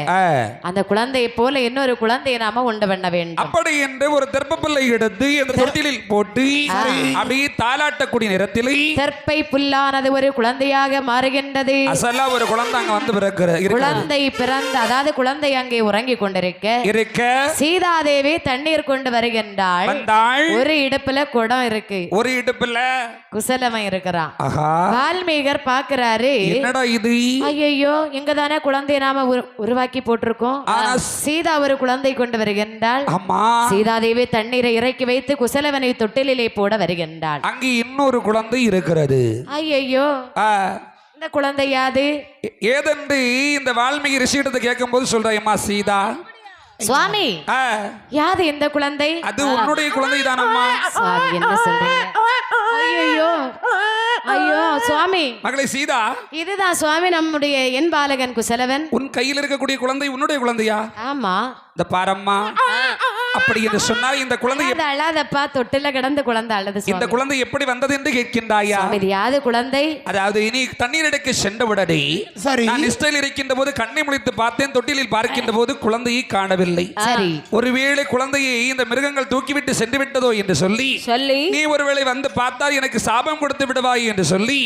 அந்த குழந்தையை போல இன்னொரு குழந்தையை நாம உண்டு பண்ண வேண்டும். அப்படி என்று ஒரு தெற்பப்பிள்ளை எடுத்து அந்த தொட்டிலில் போட்டு அப்படியே தாலாட்டக்கூடிய நேரத்தில் தெற்பை புல்லானது ஒரு குழந்தையாக மாறுகின்றது. அசலா ஒரு குழந்தை அங்க வந்து பிறக்கிறது. குழந்தை பிறந்த, அதாவது குழந்தை அங்கே உறங்கி கொண்டிருக்க சீதாதேவி தண்ணீர் கொண்டு வருகின்றாள். ஒரு இடுப்புல குடம் இருக்கு, ஒரு இடுப்புல குசலவன் இருக்கிறான். வால்மீகர் பாக்குறாரு, என்னடா இது? ஐயோ, இங்க தானே குழந்தையை நாம உருவாக்கி போட்டிருக்கோம். சீதா ஒரு குழந்தை கொண்டு வருகின்றாள். சீதாதேவி தண்ணீரை இறக்கி வைத்து குசலவனை தொட்டிலே போட வருகின்றாள். அங்கே இன்னொரு குழந்தை இருக்கிறது. ஐயோ, இந்த குழந்தை யாது ஏதென்று இந்த வால்மீகி ரிஷியிடத்தை கேட்கும் போது சொல்றேம்மா சீதா சுவாமி, யாது இந்த குழந்தை? அது உன்னுடைய குழந்தை தானம்மா. சுவாமி என்ன சொல்றீங்க? ஐயோ ஐயோ சுவாமி. மகளே சீதா, இதுதான் சுவாமி நம்முடைய என் பாலகன் குசலவன். உன் கையில் இருக்கக்கூடிய குழந்தை உன்னுடைய குழந்தையா? ஆமா. இந்த பாரம்மா, அப்படி என்று சொன்னால் இந்த குழந்தை அழாதப்பா, தொட்டில கிடந்த குழந்தை அழுது. இந்த குழந்தை எப்படி வந்தது என்று கேட்கின்றாயா? யாது குழந்தை? அதாவது இனி தண்ணீர் எடுக்க சென்றவுடனே நான் நிஷ்டையில் இருக்கின்ற போது கண்ணை முழித்து பார்த்தேன், தொட்டிலில் பார்க்கின்ற போது குழந்தையை காணவில்லை. சரி, ஒருவேளை குழந்தையை இந்த மிருகங்கள் தூக்கிவிட்டு சென்று விட்டதோ என்று சொல்லி நீ ஒருவேளை வந்து பார்த்தால் எனக்கு சாபம் கொடுத்து விடுவாய் என்று சொல்லி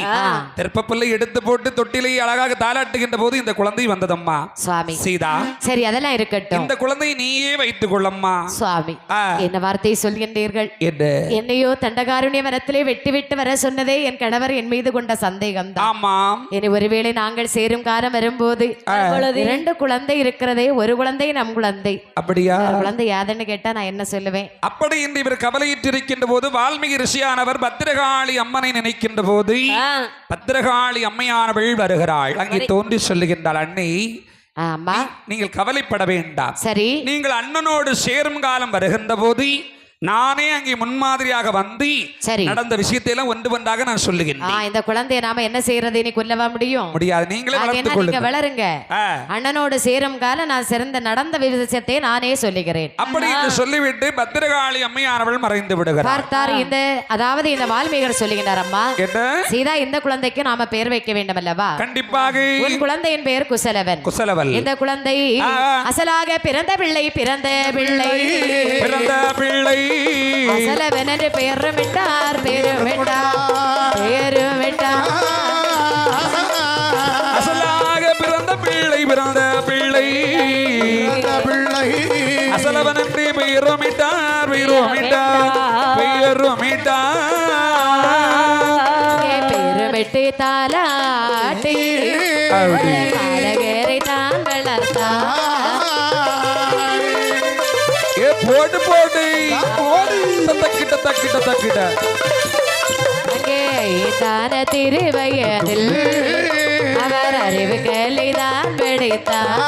தெற்பப்பிள்ளை எடுத்து போட்டு தொட்டிலை அழகாக தாளாட்டுகின்ற போது இந்த குழந்தை வந்ததம்மா. சுவாமி சீதா, சரி அதெல்லாம் இருக்கட்டும். இந்த குழந்தையை நீயே வைத்துக் கொள்ளம்மா. சுவாமி, என்ன வார்த்தை சொல்கின்றீர்கள்? என்னையோ தண்டகாருண்ய மரத்திலே வெட்டி விட்டு வர சொன்னதே என் கணவர் என் மீது கொண்ட சந்தேகம் தான். ஆமாம். இனி ஒருவேளை நாங்கள் சேரும் காலம் வரும்போது இரண்டு குழந்தை இருக்கிறதே, ஒரு குழந்தை நம் குழந்தை. அப்படியா? குழந்தை யாதுன்னு கேட்டா நான் என்ன சொல்லுவேன்? அப்படி என்று இவர் கவலையிட்டிருக்கின்ற போது வால்மீகி ரிஷியானவர் பத்திரகாளி அம்மனை நினைக்கின்ற போது பத்திரகாளி அம்மையானவள் வருகிறாள். அங்கே தோன்றி சொல்லுகின்றாள், அன்னை நீங்கள் கவலைப்பட வேண்டாம். சரி, நீங்கள் அண்ணனோடு சேரும் காலம் வருகின்ற போது நானே அங்கே முன்மாதிரியாக வந்து நடந்த விஷயத்தை எல்லாம் ஒன்று ஒன்றாக நான் சொல்லுகிறேன். இந்த குழந்தையை நாம என்ன செய்யறது? நீ கொல்லவா முடியும்? முடியாது. நீங்களே வளருங்க. அண்ணனோடு சேரும் கால நான் சிறந்த நடந்த விஷயத்தை நானே சொல்லுகிறேன். அப்படி என்று சொல்லிவிட்டு பத்திரகாளி அம்மையானவள் மறைந்து விடுகிறார். பார்த்தார் இந்த, அதாவது இந்த வால்மீகர் சொல்லுகின்றார், அம்மா சீதா இந்த குழந்தைக்கு நாம பெயர் வைக்க வேண்டும் அல்லவா? கண்டிப்பாக. உன் குழந்தையின் பெயர் குசலவன். குசலவன். இந்த குழந்தை அசலாக பிறந்த பிள்ளை பிறந்த பிள்ளை பிறந்த பிள்ளை அசலவன் என்று பெயரும் விட்டார், பெயரும் விட்டார், பெயரும் விட்டார். அசலாக பிறந்த பிள்ளை பிறந்த பிள்ளை அசலவன் என்று பெயரும் விட்டார், பெயரும் விட்டார், பெயரும் விட்டார். பெயரும் விட்டு தாலாட்டி அழகரை தான் வளர்த்தார். போட்டு போட்டு தக்கிட்ட தக்கிட்ட தக்கிட்ட அங்கே தான திருவயதில் அவர் அறிவுகளை தான் படித்தார்.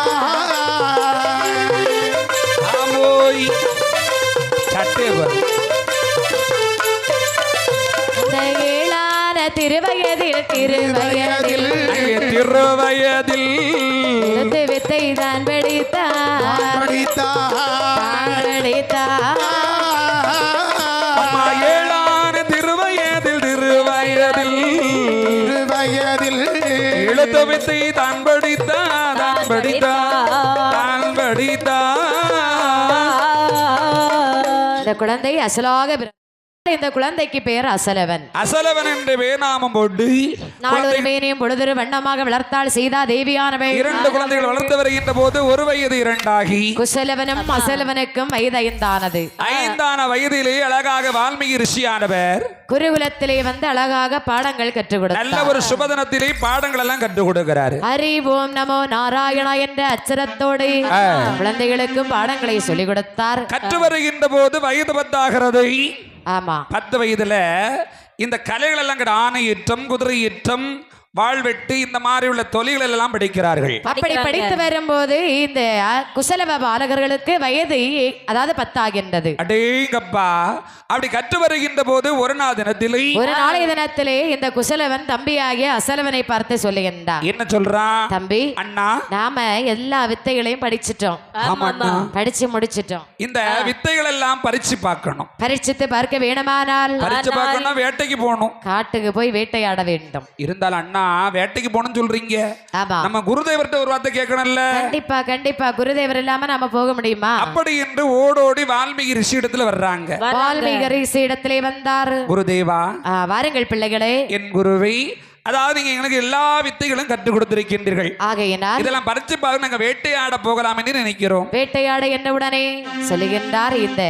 அந்த ஏழான திருவயதில் திருவயதில் வித்தை தான் படித்தார் அம்மா ஏழான திருவயதில் எழுத்த வித்தை தான் படித்தார் இந்த குழந்தை அசலாக இந்த குழந்தைக்கு பெயர் அசலவன். அசலவன் என்று வேணாமம் போட்டு நாளொரு மேனியும் பொழுதொரு வண்ணமாக வளர்த்தாள் சீதா தேவியானவள். 2 குழந்தைகள் வளர்த்து வருகின்ற போது ஒரு வயது 2ஆகி குசலவனும் அசலவனுக்கும் வயது 5 5 வயதிலே அழகாக வால்மீகி ரிஷியானவர் குருகுலத்திலே வந்து அழகாக பாடங்கள் கற்றுக் கொடுத்தார். நல்ல ஒரு சுபதினத்திலே பாடங்கள் எல்லாம் கற்றுக் கொடுக்கிறார். ஹரி ஓம் நமோ நாராயணா என்ற அச்சரத்தோடு குழந்தைகளுக்கும் பாடங்களை சொல்லிக் கொடுத்தார். கற்று வருகின்ற போது வயது 10 ஆகிறது. ஆமா, 10 வயதுல இந்த கலைகள் எல்லாம் ஆணையேற்றம், குதிரையேற்றம், வாழ்வெட்டு இந்த மாதிரி உள்ள தொழில்கள் எல்லாம் படிக்கிறார்கள். அப்படி படித்து வரும்போது இந்த குசலவ பாலகர்களுக்கு வயது அதாவது 10 ஆகின்றது. அடேங்கப்பா, அப்படி கற்று வருகின்ற போது ஒரு நாளைய தினத்திலே இந்த குசலவன் தம்பியாகிய அசலவனை பார்த்து சொல்லுகின்றான். என்ன சொல்றான்? தம்பி, அண்ணா, நாம எல்லா வித்தைகளையும் படிச்சிட்டோம், படிச்சு முடிச்சிட்டோம். இந்த வித்தைகள் எல்லாம் பரிச்சு பார்க்கணும். பரிச்சித்து பார்க்க வேணுமானால் பரிச்சு பார்க்கணும், வேட்டைக்கு போகணும், காட்டுக்கு போய் வேட்டையாட வேண்டும். இருந்தாலும் அண்ணா வேட்டைக்கு போகணும்னு சொல்றீங்க, நம்ம குருதேவர்கிட்ட ஒரு வார்த்தை கேட்கணும்ல. கண்டிப்பா கண்டிப்பா, குருதேவர் இல்லாம நாம போக முடியுமா? அப்படி என்று ஓடோடி வால்மீகி ரிஷி இடத்துல வர்றாங்க. வால்மீகி ரிஷி இடத்திலே வந்தார். குருதேவா, வாருங்கள் பிள்ளைகளே. என் குருவை, அதாவது நீங்க எங்களுக்கு எல்லா வித்தைகளும் கற்றுக் கொடுத்திருக்கின்றீர்கள். ஆகையினால் இதெல்லாம் பறிச்சு பார்க்க நாங்க வேட்டையாட போகலாம் என்று நினைக்கிறோம். வேட்டையாட என்னவுடனே சொல்லுகின்றார் இந்த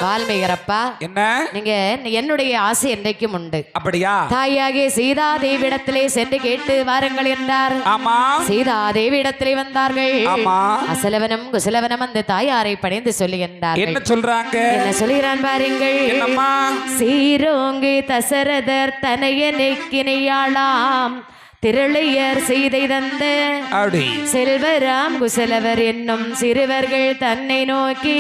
வால்மீகரப்பா. என்ன? நீங்க என்னுடைய ஆசை என்றைக்கும் உண்டு. அப்படியா? தாயாகிய சீதா தேவியிடத்திலே சென்று கேட்டு வாருங்கள் என்றார். ஆமா, சீதா தேவியிடத்திலே வந்தார்கள். ஆமா, அசலவனும் குசலவனும் அந்த தாயாரை பணிந்து சொல்லுகின்றார். என்ன சொல்றாங்க? என்ன சொல்லுகிறான் பாருங்கள். என்னம்மா? சீரோங்கு தசரதர் தனையனைக்கினையா திரளையர் செய்தை தந்த செல்வராம் குசலவர் என்னும் சிறுவர்கள் தன்னை நோக்கி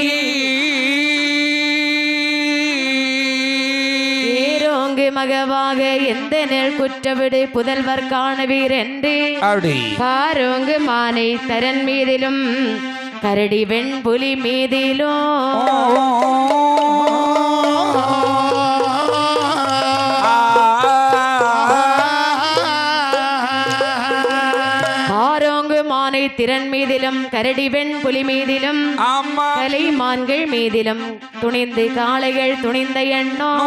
ஏரோங்கு மகவாக எந்த நெல் குற்றவிடு புதல்வர் காணவீர் என்று பாரோங்கு மானை தரன் மீதிலும் கரடி வெண்புலி மீதிலும் திறன் மீதிலும் கரடி வெண் புலி மீதிலும் கலை மான்கள் மீதிலும் துணிந்து காளைகள் துணிந்த எண்ணம்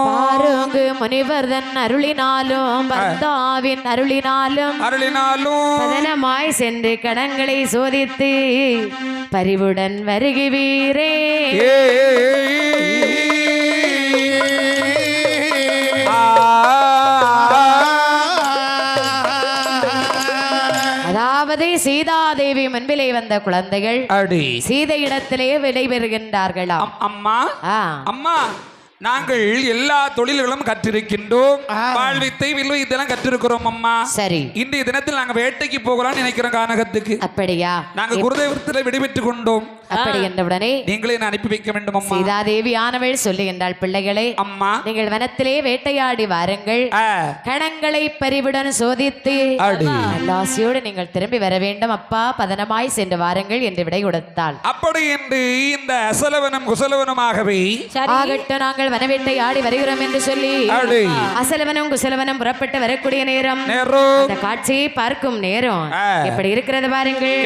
பாருங்கு முனிவர்தன் அருளினாலும் பந்தாவின் அருளினாலும் பதனமாய் சென்று கடங்களை சோதித்து பரிவுடன் வருகுவீரே. சீதாதேவி முன்பிலே வந்த குழந்தைகள் சீதை இடத்திலே விடைபெறுகின்றார்களாம். அம்மா, அம்மா, நாங்கள் எல்லா தொழில்களும் கற்றிருக்கின்றோம், வாழ்வித்தை வில்வித்தெல்லாம் கற்றிருக்கிறோம் அம்மா. சரி, இன்றைய தினத்தில் நாங்க வேட்டைக்கு போகலாம் நினைக்கிறோம் கானகத்துக்கு. அப்படியா? நாங்க குருதேவத்தில் விடைபெற்றுக் கொண்டோம். அப்படி என்றவுடனே நீங்களே அனுப்பி வைக்க வேண்டும் அம்மா. சீதாதேவி ஆனவள் சொல்லுகின்றாள், பிள்ளைகளே, அம்மா, நீங்கள் வனத்திலே வேட்டையாடி வாருங்கள், கணங்களை பரிவுடன் சோதித்து ஆசையோடு நீங்கள் திரும்பி வர வேண்டும் அப்பா, பதனமாய் சென்று வாருங்கள் என்று விடை கொடுத்தாள். அப்படி என்று இந்த அசலவனும் குசலவனுமாகவே ஆகட்டும் நாங்கள் வனவேட்டை ஆடி வருகிறோம் என்று சொல்லி அசலவனும் குசலவனும் புறப்பட்டு வரக்கூடிய நேரம், அந்த காட்சியை பார்க்கும் நேரம் எப்படி இருக்கிறது பாருங்கள்.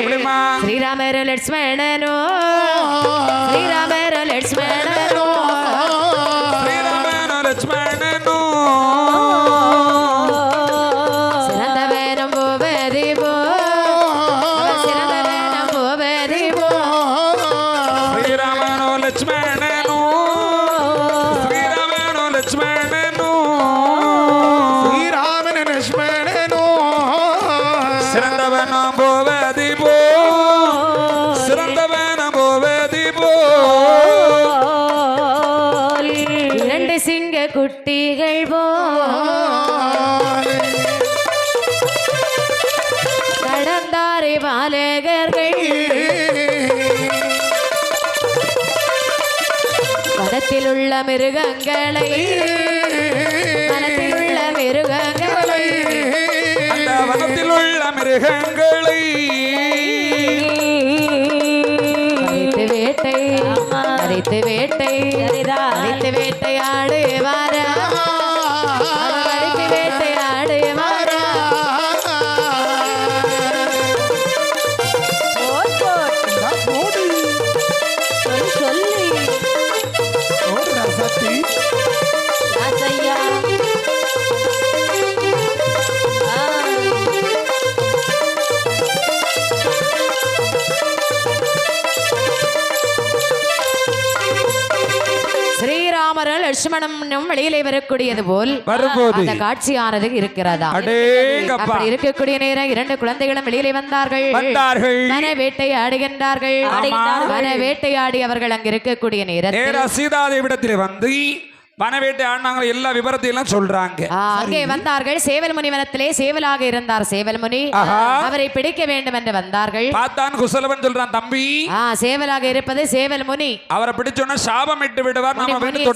ஸ்ரீராமர் லட்சுமணனோ, ஸ்ரீராமர் லட்சுமணனோ, ஸ்ரீராமர் லட்சுமணனோ, சிறந்தவனம் போவதி போ, சிறந்தவனம் போவதி போ, ஸ்ரீராமனோ லட்சுமணனோ, ஸ்ரீராமனோ லட்சுமணனோ, ஸ்ரீராமன் லட்சுமணனோ, சிறந்தவனம் போவதி போ, சிறந்தவனம் போவதி போ, வனத்தில் உள்ள மிருகங்களை வனத்தில் உள்ள மிருகங்களை அந்த வனத்தில் உள்ள மிருகங்களை அரித்து வேட்டையாடு வாரா அரித்து வேட்டையாடு வாரா சக்தி ஸ்ரீராமரும் லட்சுமணனும் வெளியிலே வரக்கூடியது போல் வரும்போது அந்த காட்சியானது இருக்கிறதா அப்படி இருக்கக்கூடிய நேரம் 2 குழந்தைகளும் வெளியிலே வந்தார்கள் வன வேட்டையாடுகின்றார்கள் வன வேட்டையாடி அவர்கள் அங்க இருக்கக்கூடிய நேரத்தில் சீதாதேவிடத்தில் வந்து வனவேட்டை ஆடினாங்க எல்லா விவரத்தையும் சொல்றாங்க அங்கே வந்தார்கள் சேவல் முனி வனத்திலே சேவலாக இருந்தார் சேவல் முனி அவரை பிடிக்க வேண்டும் என்று வந்தார்கள் பார்த்தான் குசலவன் சொல்றான் தம்பி சேவலாக இருப்பது சேவல் முனி அவரை பிடிச்சோன்னா சாபம் இட்டு விடுவார்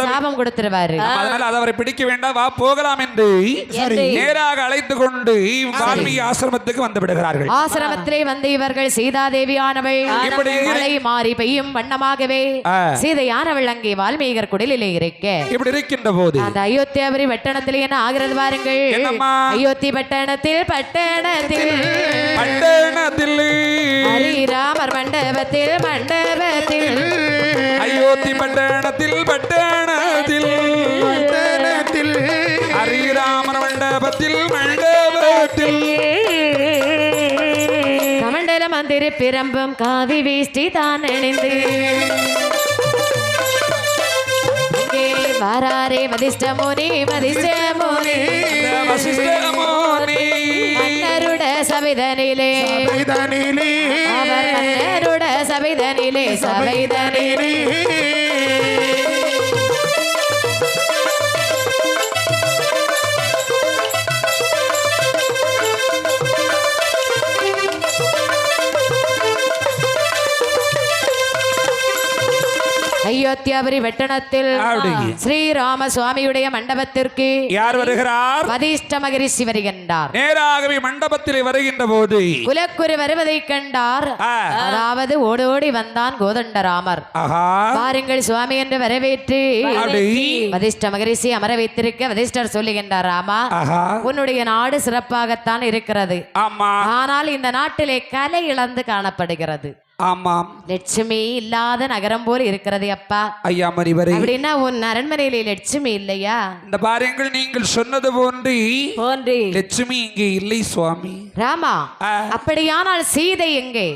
சாபம் கொடுத்துருவாரு அதனால அவரை பிடிக்க வேண்டாம் வா போகலாம் என்று நேராக அழைத்து கொண்டு வால்மீகி ஆசிரமத்துக்கு வந்து விடுகிறார்கள் ஆசிரமத்திலே வந்து இவர்கள் சீதாதேவியானவள் மழை மாறி பெய்யும் வண்ணமாகவே சீதையானவள் அங்கே வால்மீகர் குடிலே இருக்க இருக்கின்ற போது அந்த அயோத்தியாபுரி பட்டணத்தில் என்ன ஆகிறது பாருங்கள் அயோத்தி பட்டணத்தில் ஹரிராமர் மண்டபத்தில் அயோத்தி பட்டணத்தில் ஹரிராமர் மண்டபத்தில் கமண்டல மந்திர பிரம்பம் காவி வேஷ்டி தான் அணிந்து வாராரே வசிஷ்ட முனி மன்னருட சபைதனிலே அவர் மன்னருட சபைதனிலே அயோத்தியாபுரி பட்டணத்தில் ஸ்ரீராம சுவாமியுடைய மண்டபத்திற்கு யார் வருகிறார்? வசிஷ்ட மகரிஷி வருகின்றார். நேராகவே மண்டபத்தில் வருகின்ற போது குலக்குரு வருவதை கண்டார். அதாவது ஓடோடி வந்தான் கோதண்டராமர். பாருங்கள் சுவாமி என்று வரவேற்று வசிஷ்ட மகரிஷி அமர வைத்திருக்க வசிஷ்டர் சொல்லுகின்றார், ராமா உன்னுடைய நாடு சிறப்பாகத்தான் இருக்கிறது, ஆனால் இந்த நாட்டிலே கலை இழந்து காணப்படுகிறது. ஆமாம், லட்சுமி இல்லாத நகரம் போல இருக்கிறது அப்பா. ஐயா மணிவரே, அப்படின்னா உன் அரண்மனையிலே லட்சுமி இல்லையா? இந்த பாருங்கள், நீங்கள் சொன்னது போன்று லட்சுமி இங்கே இல்லை சுவாமி. ராமா, அப்படியானால் சீதை எங்கே?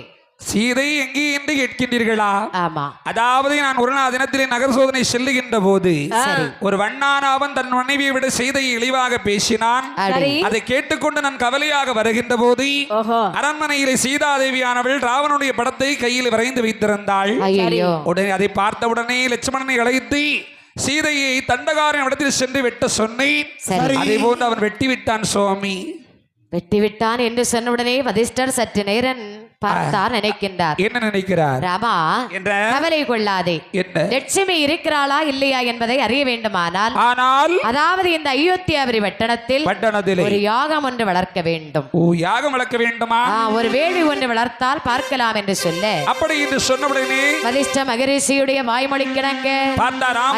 சீதை எங்கே என்று கேட்கின்றீர்களா? ஆமா. அதாவது நான் ஒரு நாள் தினத்திலே நகர் சோதனை செல்லுகின்ற போது ஒரு வண்ணானவன் தன் மனைவியை விட சீதையை இழிவாக பேசினான். அதை கேட்டுக்கொண்டு நான் கவலையாக வருகின்ற போது அரண்மனையிலே சீதாதேவியானவள் ராவனுடைய படத்தை கையில் வரைந்து வைத்திருந்தாள். உடனே அதை பார்த்த உடனே லட்சுமணனை அழைத்து சீதையை தண்டகாரன் இடத்தில் சென்று வெட்ட சொன்னேன். அதே போன்று அவன் வெட்டி விட்டான் சுவாமி. வெட்டி விட்டான் என்று சொன்னுடனே வசிஷ்டர் சற்று நேரம் பார்த்தார், நினைக்கின்றார். என்ன நினைக்கிறார்? ராமா, கவலை கொள்ளாதே, லட்சுமி இருக்கிறாளா இல்லையா என்பதை அறிய வேண்டுமானால் அதாவது இந்த அயோத்தியாபுரி பட்டணத்தில் ஒரு யாகம் ஒன்று வளர்க்க வேண்டும். யாகம் வளர்க்க வேண்டுமா? ஒரு வேள்வி ஒன்று வளர்த்தால் பார்க்கலாம் என்று சொல்ல, அப்படி என்று சொன்னவுடனே வசிஷ்ட மகரிஷியுடைய வாய்மொழி கிடங்க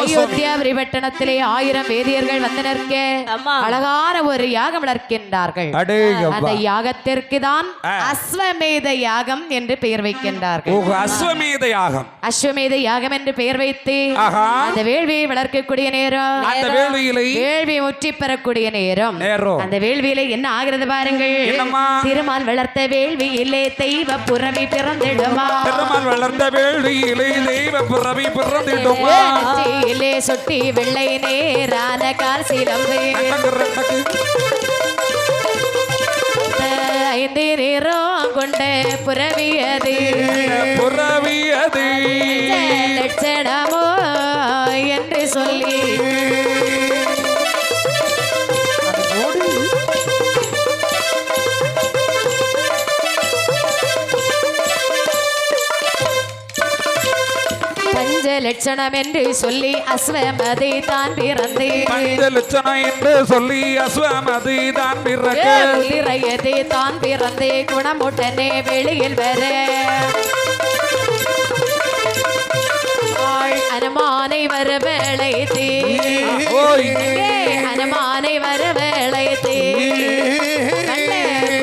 அயோத்தியாபுரி பட்டணத்திலே 1000 வேதியர்கள் வந்து நிற்க அழகான ஒரு யாகம் வளர்க்கின்றார்கள். அந்த யாகத்திற்கு தான் அஸ்வமேத யாகம் என்று பெயர் வைக்கின்றார்கள். அஸ்வமேத யாகம், அஸ்வமேத யாகம் என்று பெயர் வைத்து அந்த வேள்வியை வளர்க்கக்கூடிய நேரம், அந்த வேள்வி முற்றி பெறக்கூடிய நேரம், அந்த வேள்வியில என்ன ஆகிறது பாருங்கள். திருமால் வளர்த்த வேள்வியிலே தெய்வ புறவி பிறந்திடுமா, திருமால் வளர்த்த வேள்வியிலே தெய்வ புறவி பிறந்திடுமா, சொட்டி வெள்ளை நேரான கால் சிலம்பு 5 நேரம் கொண்ட புறவியது லட்சணமோ என்று சொல்லி லட்சணம் என்று சொல்லி அஸ்வமதி தான் பிறந்து லட்சணம் என்று சொல்லி அஸ்வமதி தான் பிறக்க குதிரையதே தான் பிறந்து குணமுடனே வெளியில் வர அனுமானை வர வேளை தீ அனுமானை வர வேளை தீ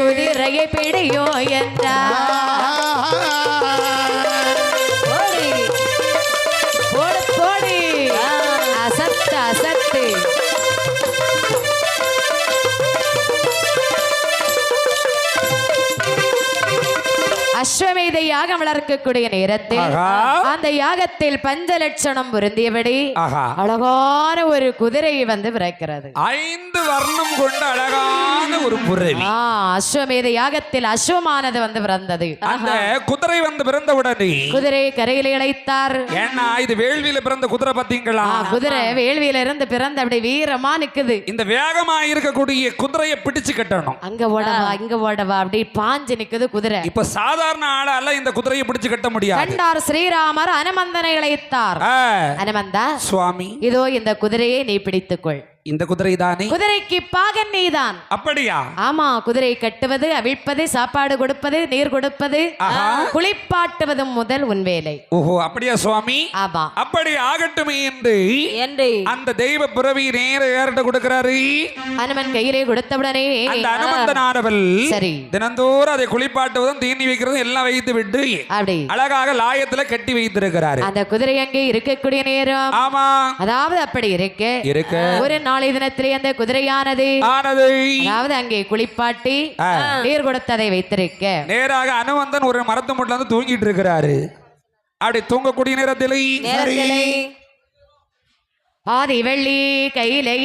குதிரையை பிடியோ என்றார் அசத்து அசத்து அஸ்வமேத யாகம் வளர்க்கக்கூடிய நேரத்தில் அந்த யாகத்தில் பஞ்சலட்சணம் பொருந்தியபடி அழகான ஒரு குதிரை வந்து பிறக்கிறது 5 வர்ணம் கொண்ட அழகான ஒரு புறவி அஸ்வமேத யாகத்தில் அஸ்வமானது வந்து பிறந்தது அந்த குதிரை வந்து பிறந்தவுடனே குதிரை கரையில இழைத்தார் ஏன்னா இது வேள்வியில பிறந்த குதிரை பாத்தீங்களா குதிரை வேள்வியில இருந்து பிறந்த அப்படி வீரமா நிக்குது இந்த வேகமா இருக்கக்கூடிய குதிரையை பிடிச்சு கட்டணும் அங்க ஓடவா இங்க ஓடவா அப்படி பாஞ்சு நிக்குது குதிரை இப்ப சாதாரண ஆளால இந்த குதிரையை பிடிச்சு கட்ட முடியாது கண்டார் ஸ்ரீராமர் அனுமந்தனை இழைத்தார் அனுமந்தா சுவாமி இதோ இந்த குதிரையை நீ பிடித்துக்கொள் இந்த குதிரை தானே குதிரைக்கு பாகன் நீதான் அப்படியா ஆமா குதிரை கட்டுவது அவிழ்ப்பது சாப்பாடு கொடுப்பது நீர் கொடுப்பது குளிப்பாட்டுவது முதல் உன் வேலை ஓஹோ அப்படியா சுவாமி ஆமா அப்படி ஆகட்டுமே என்று அந்த தெய்வ பிறவி நேர யார்கிட்ட கொடுக்கிறாரு அனுமன் கையிலே கொடுத்தவுடனே அந்த அனுமந்தனானவள் சரி தினந்தோறும் அதை குளிப்பாட்டுவதும் தீனி வைக்கிறதும் எல்லாம் வைத்து விட்டு அப்படி அழகாக லாயத்துல கட்டி வைத்திருக்கிறாரு அந்த குதிரை அங்கே இருக்கக்கூடிய நேரம் ஆமா அதாவது அப்படி இருக்க ஒரு நாளை தினத்திலே அந்த குதிரையானது அதாவது அங்கே குளிப்பாட்டி நீர் கொடுத்ததை வைத்திருக்க நேராக அனுமந்தன் ஒரு மரத்து முட்ல வந்து தூங்கிட்டு இருக்கிறாரு அப்படி தூங்கக்கூடிய நேரத்திலே ஆதி வெள்ளி கையிலே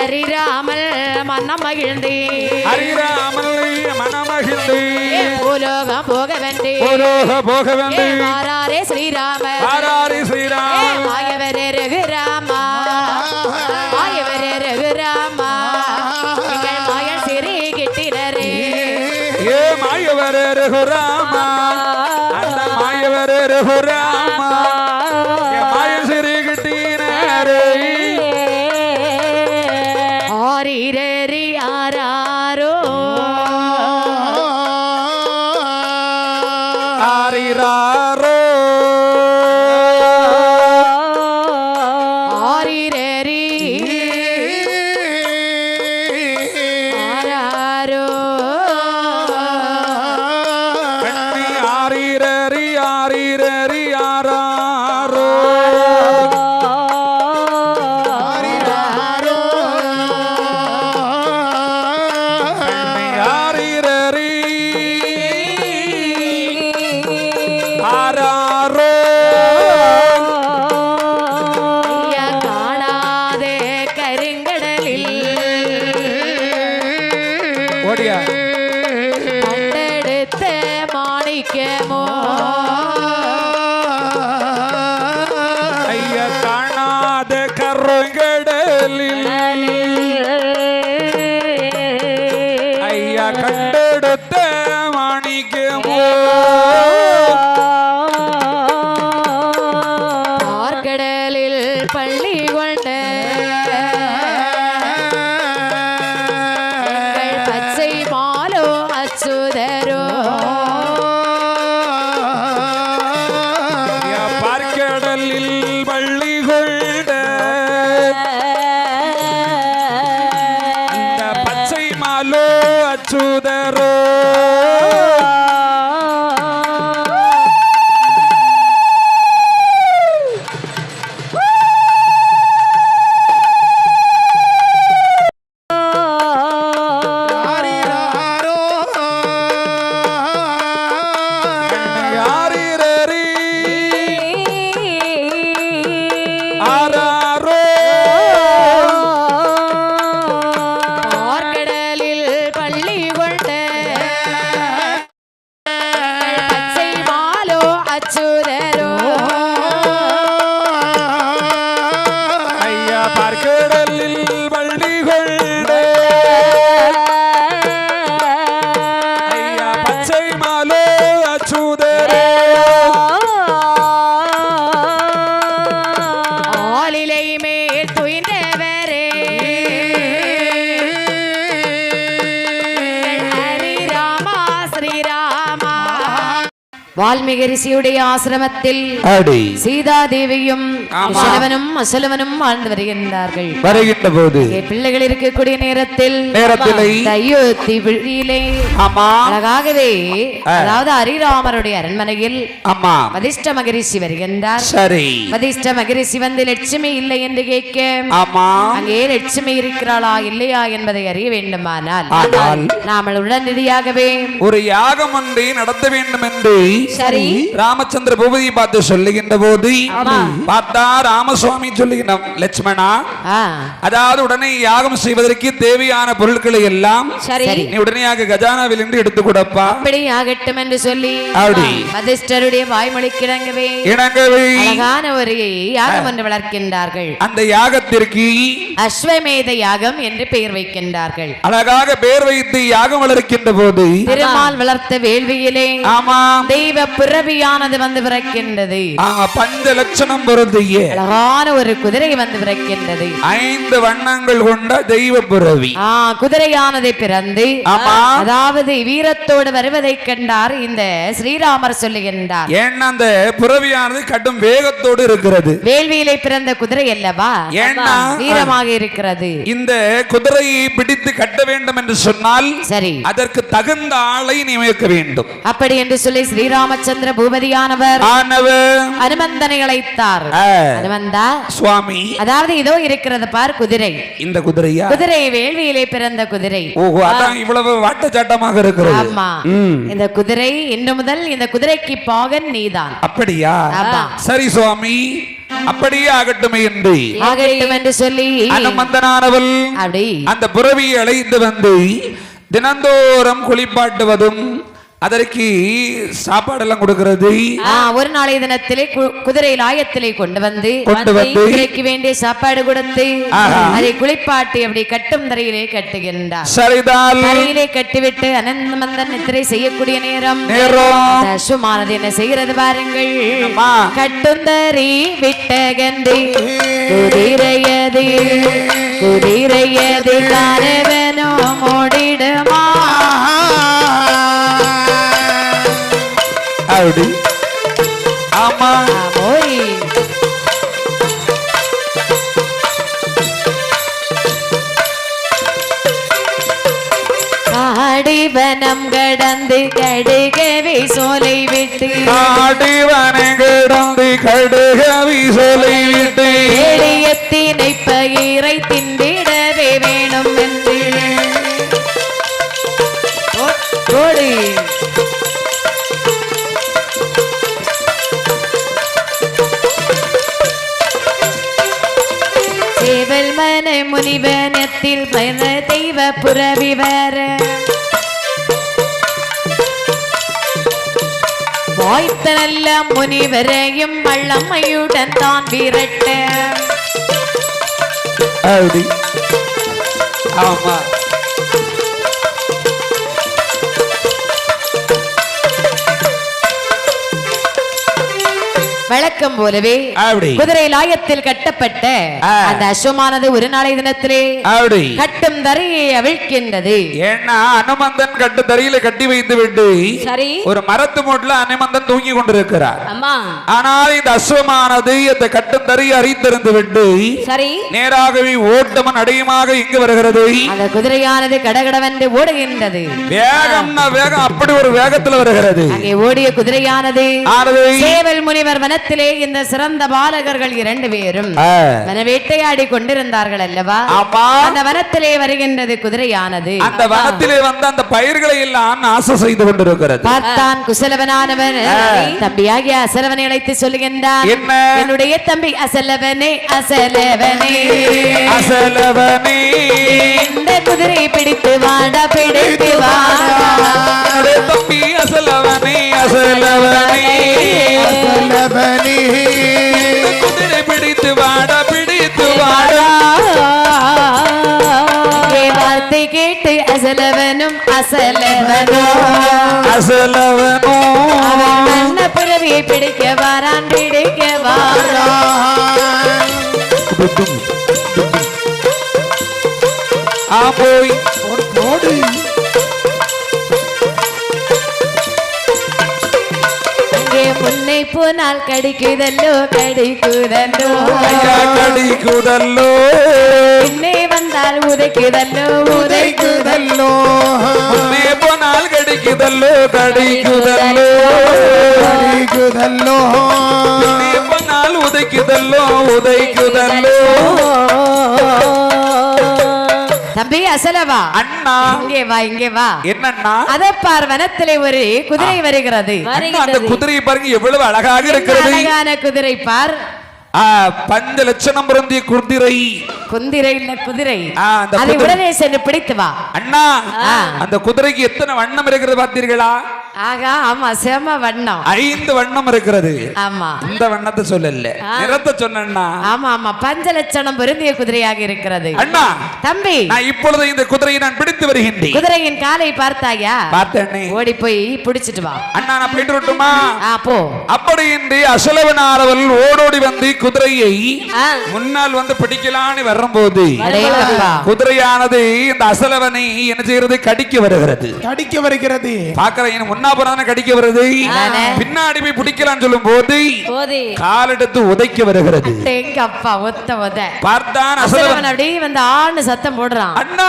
ஹரிராமல் மனம் மகிழ்ந்தே பூலோகம் போக வேண்டே மாறாரே ஸ்ரீராம மாயவரே ரகுராமா மாயவரே ரகுராமா எங்கள் மாயன் சிறி கிட்டினரே மாயவரே ரகுராமா அந்த மாயவரே ரகுராமா மாயன் சிறி கிட்டினரே ஆரிரரி ஆராரோ ஆரிராரோ ஆரிரரி ஆராரோ ஆரிரரி ஆரிரரி ஆராரோ காணாதே கருங்கடலில் கண்டெடுத்த மாணிக்கமோ வால்மீகி ரிஷியுடைய ஆசிரமத்தில் சீதா தேவியும் அசலவனும் அசலவனும் வாழ்ந்து வருகின்றார்கள். வருகின்ற போது பிள்ளைகள் இருக்கக்கூடிய நேரத்தில் அயோத்தியிலே அழகாகவே அதாவது ஹரிராமருடைய அரண்மனையில் வதிஷ்ட மகரிஷி வருகின்றார். வதிஷ்ட மகரிஷி வந்து லட்சுமி இல்லை என்று கேட்க அங்கே லட்சுமி இருக்கிறாளா இல்லையா என்பதை அறிய வேண்டுமானால் நாமல் உடனடியாகவே ஒரு யாகம் ஒன்றை நடத்த வேண்டும் என்று சரி ராமச்சந்திர பூபதி பார்த்து சொல்லுகின்ற போது பார்த்தா ராமசுவாமி சொல்லுகின்ற லட்சுமணா அதாவது உடனே யாகம் செய்வதற்கு தேவையான பொருட்களை எல்லாம் நீ உடனேயாக கஜானாவில் இருந்து எடுத்து கொடுப்பா. அப்படி ஆகட்டும் என்று சொல்லி வதிஷ்டருடைய வாய்மொழி கிடங்கவே அழகான ஒரு யாகம் ஒன்று வளர்க்கின்றார்கள். அந்த யாகத்திற்கு அஸ்வமேத யாகம் என்று பெயர் வைக்கின்றார்கள். அழகாக பெயர் வைத்து யாகம் வளர்க்கின்ற போது திருமால் வளர்த்த வேள்வியிலே தெய்வ பிறவியானது வந்து பிறக்கின்றது. பஞ்ச லட்சணம் பொருந்திய அழகான ஒரு குதிரை வந்து பிறக்கின்றது. 5 வண்ணங்கள் கொண்ட தெய்வ பிறவி குதிரையானதை பிறந்து அதாவது வீரத்தோடு வருவதை கண்டார் இந்த ஸ்ரீராமர் சொல்லுகின்றார். ஏன்னா அந்த பிறவியானது கடும் வேகத்தோடு இருக்கிறது. வேள்வியிலே பிறந்த குதிரை அல்லவா, ஏன்னா வீரமாக இருக்கிறது. இந்த குதிரையை பிடித்து கட்ட வேண்டும் என்று சொன்னால் சரி அதற்கு தகுந்த ஆளை நியமிக்க வேண்டும். அப்படி என்று சொல்லி ஸ்ரீராமச்சந்திர பூபதியானவர் அனுமந்தனை அழைத்தார். அனுமந்தா சுவாமி அதாவது இதோ இருக்கிறது பார் குதிரை. இந்த குதிரையா? குதிரை வேள்வியிலே பிறந்த குதிரை. ஓஹோ, அதான் இவ்வளவு வாட்டச்சாட்டமாக இருக்கிறது. ஆமா, இந்த குதிரை இன்று முதல் இந்த குதிரைக்கு பாகன் நீதான். அப்படியா? சரி சுவாமி, அப்படியே ஆகட்டும் என்று சொல்லி அனுமந்தனானவள் அந்த புறவியை அழைத்து வந்து தினந்தோறும் குளிப்பாட்டுவதும் அதற்கு சாப்பாடெல்லாம் கொடுக்கிறது. ஒரு நாளைய தினத்திலே குதிரை லாயத்திலே கொண்டு வந்து குதிரைக்கு வேண்டிய சாப்பாடு கொடுத்து அதை குளிப்பாட்டி அப்படி கட்டும் தரையிலே கட்டுகின்றார். தரையிலே கட்டிவிட்டு அனந்தமந்தன் நித்திரை செய்யக்கூடிய நேரம் அசுமானது என்ன செய்கிறது பாருங்கள். கட்டுந்தறி விட்டகந்தி குதிரையது குதிரையது காரவனோ ஓடிடுமா. ஆமா ஆடிவனம் கடந்து கடுகவி சோலை விட்டு ஆடிவனம் கடந்து கடுகவி சோலை விட்டு எளியத்தினை பயிரை திண்டிடவே வேணும் என்று ஓடி மன முனிவனத்தில் பயிர தெய்வ புறவி வர வாய்த்த நல்ல முனிவரையும் வல்லம்மையுடன் தான் விரட்ட. ஆமா, வழக்கம் போலவே குதிரை லாயத்தில் கட்டப்பட்ட அந்த அஸ்வமானது ஒரு நாளை தினத்திலே கட்டும் தரையை அவிழ்க்கின்றது. ஏன்னா அனுமந்தன் கட்டு தரையில கட்டி வைத்து விட்டு ஒரு மரத்து மூட்டில் அனுமந்தன் தூங்கி கொண்டிருக்கிறார். ஆனால் இந்த அஸ்வமானது அந்த கட்டும் தரையை அறிந்திருந்து விட்டு நேராகவே ஓட்டமன் அடையுமாக இங்கு வருகிறது. அந்த குதிரையானது கடகடவென்று ஓடுகின்றது. வேகம்னா வேகம் அப்படி ஒரு வேகத்தில் வருகிறது. அங்கே ஓடிய குதிரையானது சேவல் முனிவர் வனத்திலே இந்த சிறந்த பாலகர்கள் 2 பேரும் வேட்டையாடி கொண்டிருந்தார்கள் அல்லவா. அந்த வனத்திலே வருகின்றது குதிரையானது. அந்த வனத்திலே வந்து அந்த பயிர்களை எல்லாம் நாசம் செய்து கொண்டிருக்கிறது. பார்த்தான் குசலவனானவன் தம்பியாகிய அசலவனை அழைத்து சொல்லுகின்றான். என்னுடைய தம்பி அசலவனே அசலவனே அசலவனே இந்த குதிரை பிடித்து வாடா பிடித்து வாடா தம்பி அசலவனே அசலவனே அசலவனே குதிரை பிடித்து வாடா பிடித்து வாடா. வார்த்தை கேட்டு அசலவனும் அசலவனோ அசலவனோ அவன் பிறவியை பிடிக்க வாரான் பிடிக்க வாரான். போய் போனால் கடிக்குதல்லோ கடிக்குதல்லோ ஐயா கடிக்குதல்லோ பின்னே வந்தால் உதைக்குதல்லோ உதைக்குதல்லோ முன்னே போனால் கடிக்குதல்லோ கடிக்குதல்லோ கடிக்குதல்லோ முன்னே போனால் உதைக்குதல்லோ உதைக்குதல்லோ தம்பி அசலவா அண்ணா இங்கே வா இங்கே வா என்னண்ணா அதை பார் வனத்திலே ஒரு குதிரை வருகிறது அண்ணா, அந்த குதிரையை பாருங்க எவ்வளவு அழகாக என்ன இருக்கிறது அழகான குதிரை பார் பஞ்ச லட்சணம் பொருந்திய குதிரை குதிரை இல்ல குதிரை அந்த அதை குதிரை. உடனே சென்று பிடித்து வா அண்ணா அந்த குதிரைக்கு எத்தனை வண்ணம் இருக்கிறது பார்த்தீர்களா ஆகா ஆமா செம வண்ணம் 5 வண்ணம் இருக்கிறது ஆமா இந்த வண்ணத்தை சொல்லல நிறத்தை சொன்னா ஆமா ஆமா பஞ்ச லட்சணம் பொருந்திய குதிரையாக இருக்கிறது அண்ணா தம்பி நான் இப்பொழுது இந்த குதிரையை நான் பிடித்து வருகின்றேன் குதிரையின் காலை பார்த்தாயா பார்த்தேனே ஓடி போய் பிடிச்சிட்டு வா அண்ணா நான் போயிட்டு வரட்டுமா போ அப்படியின்றி அசலவனாரவள் ஓடோடி வந்து குதிரையை முன்னால் வந்து பிடிக்கலான்னு வரும்போது அடேங்கப்பா. குதிரையானது இந்த அசலவனை என்ன செய்யறது கடிக்க வருகிறது பாக்குறேன் முன்னா போறான கடிக்க வருது பின்னாடி போய் பிடிக்கலாம்னு சொல்லும் போது கால் எடுத்து உதைக்க வருகிறது எங்க அப்பா ஒத்த உத பார்த்தான் அசலவன் அப்படியே வந்து ஆண் சத்தம் போடுறான் அண்ணா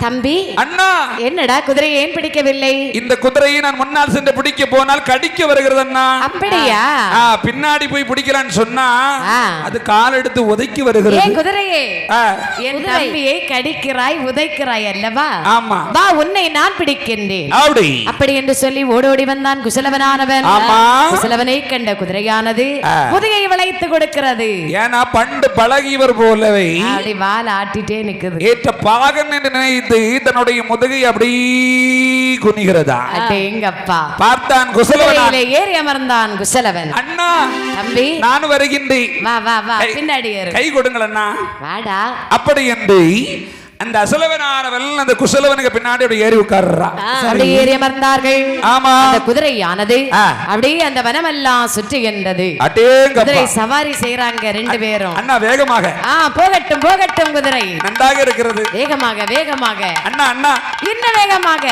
தம்பி அண்ணா என்னடா குதிரையை ஏன் பிடிக்கவில்லை இந்த குதிரையை நான் முன்னால் சென்று பிடிக்க போனால் கடிக்க வருகிறது அண்ணா அப்படியா பின்னாடி போய் பிடிக்கலான்னு சொன்னா அது கால் எடுத்து உதைக்கி வருகிறது ஏன் குதிரையே என் தம்பியை கடிக்கிறாய் உதைக்கிறாய் அல்லவா ஆமா வா உன்னை நான் பிடிக்கின்றேன் அப்படி என்று சொல்லி ஓடோடி வந்தான் குசலவனானவன் குசலவனை கண்ட குதிரையானது முதுகை வளைத்து கொடுக்கிறது ஏன்னா பண்டு பழகியவர் போலவே அப்படி வால் ஆட்டிட்டே நிக்குது ஏற்ற பாகன் என்று நினைத்து தன்னுடைய முதுகை அப்படி குனிகிறதா எங்கப்பா பார்த்தான் குசலவன் ஏறி அமர்ந்தான் குசலவன் அண்ணா தம்பி நான் வருகின்றேன் வா வா வா பின்னாடி கை கொடுங்கள் அண்ணா வாடா அப்படி என்று அந்த அசலவனானவள் அந்த குசலவனுக்கு பின்னாடி அப்படி ஏறி உட்கார்றா அப்படி ஏறி அமர்ந்தார்கள் ஆமா அந்த குதிரையானது அப்படியே அந்த வனமெல்லாம் சுற்றுகின்றது குதிரை சவாரி செய்யறாங்க 2 பேரும் அண்ணா வேகமாக போகட்டும் போகட்டும் குதிரை நன்றாக இருக்கிறது வேகமாக வேகமாக அண்ணா அண்ணா இன்னும் வேகமாக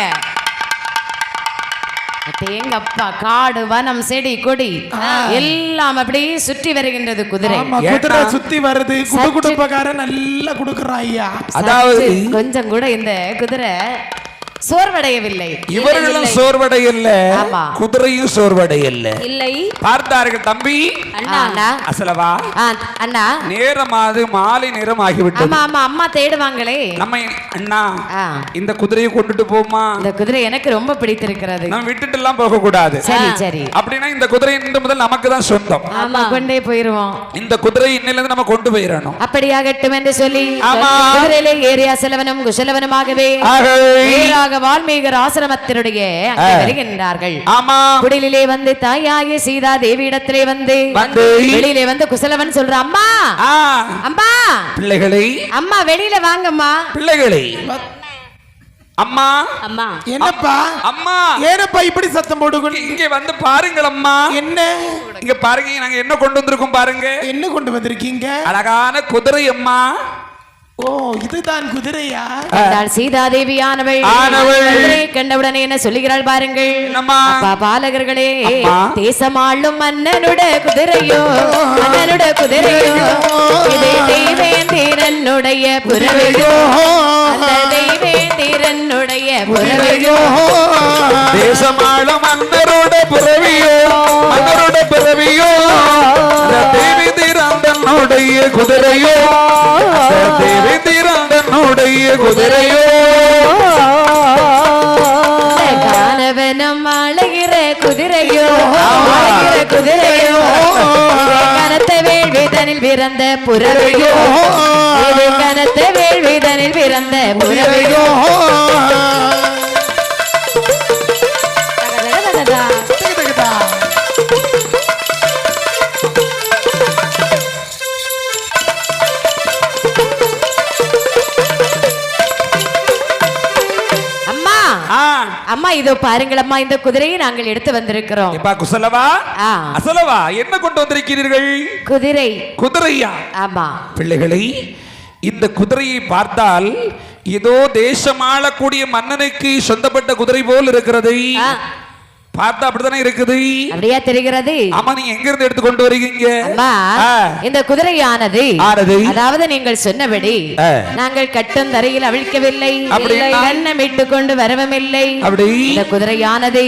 எங்கப்பா காடு வனம் செடி கொடி எல்லாம் அப்படியே சுற்றி வருகின்றது குதிரை குதிரை சுத்தி வருது குடுகுடுப்பக்காரன் நல்லா குடுக்குறான் ஐயா அதாவது கொஞ்சம் கூட இந்த குதிரை சோர்வடையவில்லை இவர்களும் சோர்வடையல்ல குதிரையும் சோர்வடையல்ல இல்லை பார்த்தார்கள் தம்பி அசலவா அண்ணா நேரமாது மாலை நேரம் ஆகிவிட்டது ஆமா ஆமா அம்மா தேடுவாங்களே நம்ம அண்ணா இந்த குதிரையை கொண்டுட்டு போமா இந்த குதிரை எனக்கு ரொம்ப பிடித்திருக்கிறது நம்ம விட்டுட்டு எல்லாம் போக கூடாது சரி சரி அப்படின்னா இந்த குதிரை இன்று முதல் நமக்கு தான் சொந்தம் ஆமா கொண்டே போயிருவோம் இந்த குதிரை இன்னில இருந்து நம்ம கொண்டு போயிடணும் அப்படியாகட்டும் என்று சொல்லி குதிரையிலே ஏறி அசலவனும் குசலவனுமாகவே வால்மீகர் ஆசிரமத்தினுடைய அங்கே வருகின்றார்கள் குடிலே வந்து தாயாகிய சீதா தேவி இடத்திலே வந்து வெளியிலே வந்து குசலவன் சொல்ற அம்மா அம்மா பிள்ளைகளை அம்மா வெளியில வாங்கம்மா பிள்ளைகளை அம்மா அம்மா என்னப்பா அம்மா ஏனப்பா இப்படி சத்தம் போடுங்க இங்க வந்து பாருங்கள் அம்மா என்ன இங்க பாருங்க நாங்க என்ன கொண்டு வந்திருக்கோம் பாருங்க என்ன கொண்டு வந்திருக்கீங்க அழகான குதிரை அம்மா ஓ இதுதான் குதிரையா என்றால் சீதாதேவியானவள் குதிரை கண்டவுடனே என்ன சொல்லுகிறாள் பாருங்கள் அப்பா பாலகர்களே தேசமாளும் மன்னனுட குதிரையோ மன்னனுட குதிரையோ இது தெய்வேந்திரனுடைய புறவையோ அந்த தெய்வேந்திரனுடைய புறவையோ தேசமாளும் மன்னரோட புறவியோ மன்னரோட புறவியோ தேவேந்திரனுடைய குதிரையோ தேவேந்திரனுடைய குதிரையோ கானவனம் அழகிற குதிரையோ அழகிற குதிரையோ கனத்த வேள்விதனில் பிறந்த புறவையோ கனத்த வேள்விதனில் பிறந்த புறவையோ அம்மா இதோ பாருங்கள் அம்மா இந்த குதிரையை நாங்கள் எடுத்து வந்திருக்கிறோம் இப்ப குசலவா அசலவா என்ன கொண்டு வந்திருக்கிறீர்கள் குதிரை குதிரையா ஆமா பிள்ளைகளை இந்த குதிரையை பார்த்தால் ஏதோ தேசம் ஆளக்கூடிய மன்னனுக்கு சொந்தப்பட்ட குதிரை போல் இருக்கிறது பார்த்தா அப்படித்தானே இருக்குது. அப்படியே தெரிகிறது. ஆமா, நீங்க எங்க இருந்து எடுத்து கொண்டு வரீங்க? அம்மா, இந்த குதிரையானது அதாவது நீங்கள் சொன்னபடி நாங்கள் கட்டும் தரையில் அவிழ்க்கவில்லை, கண்ணமிட்டு கொண்டு வரவுமில்லை. இந்த குதிரையானது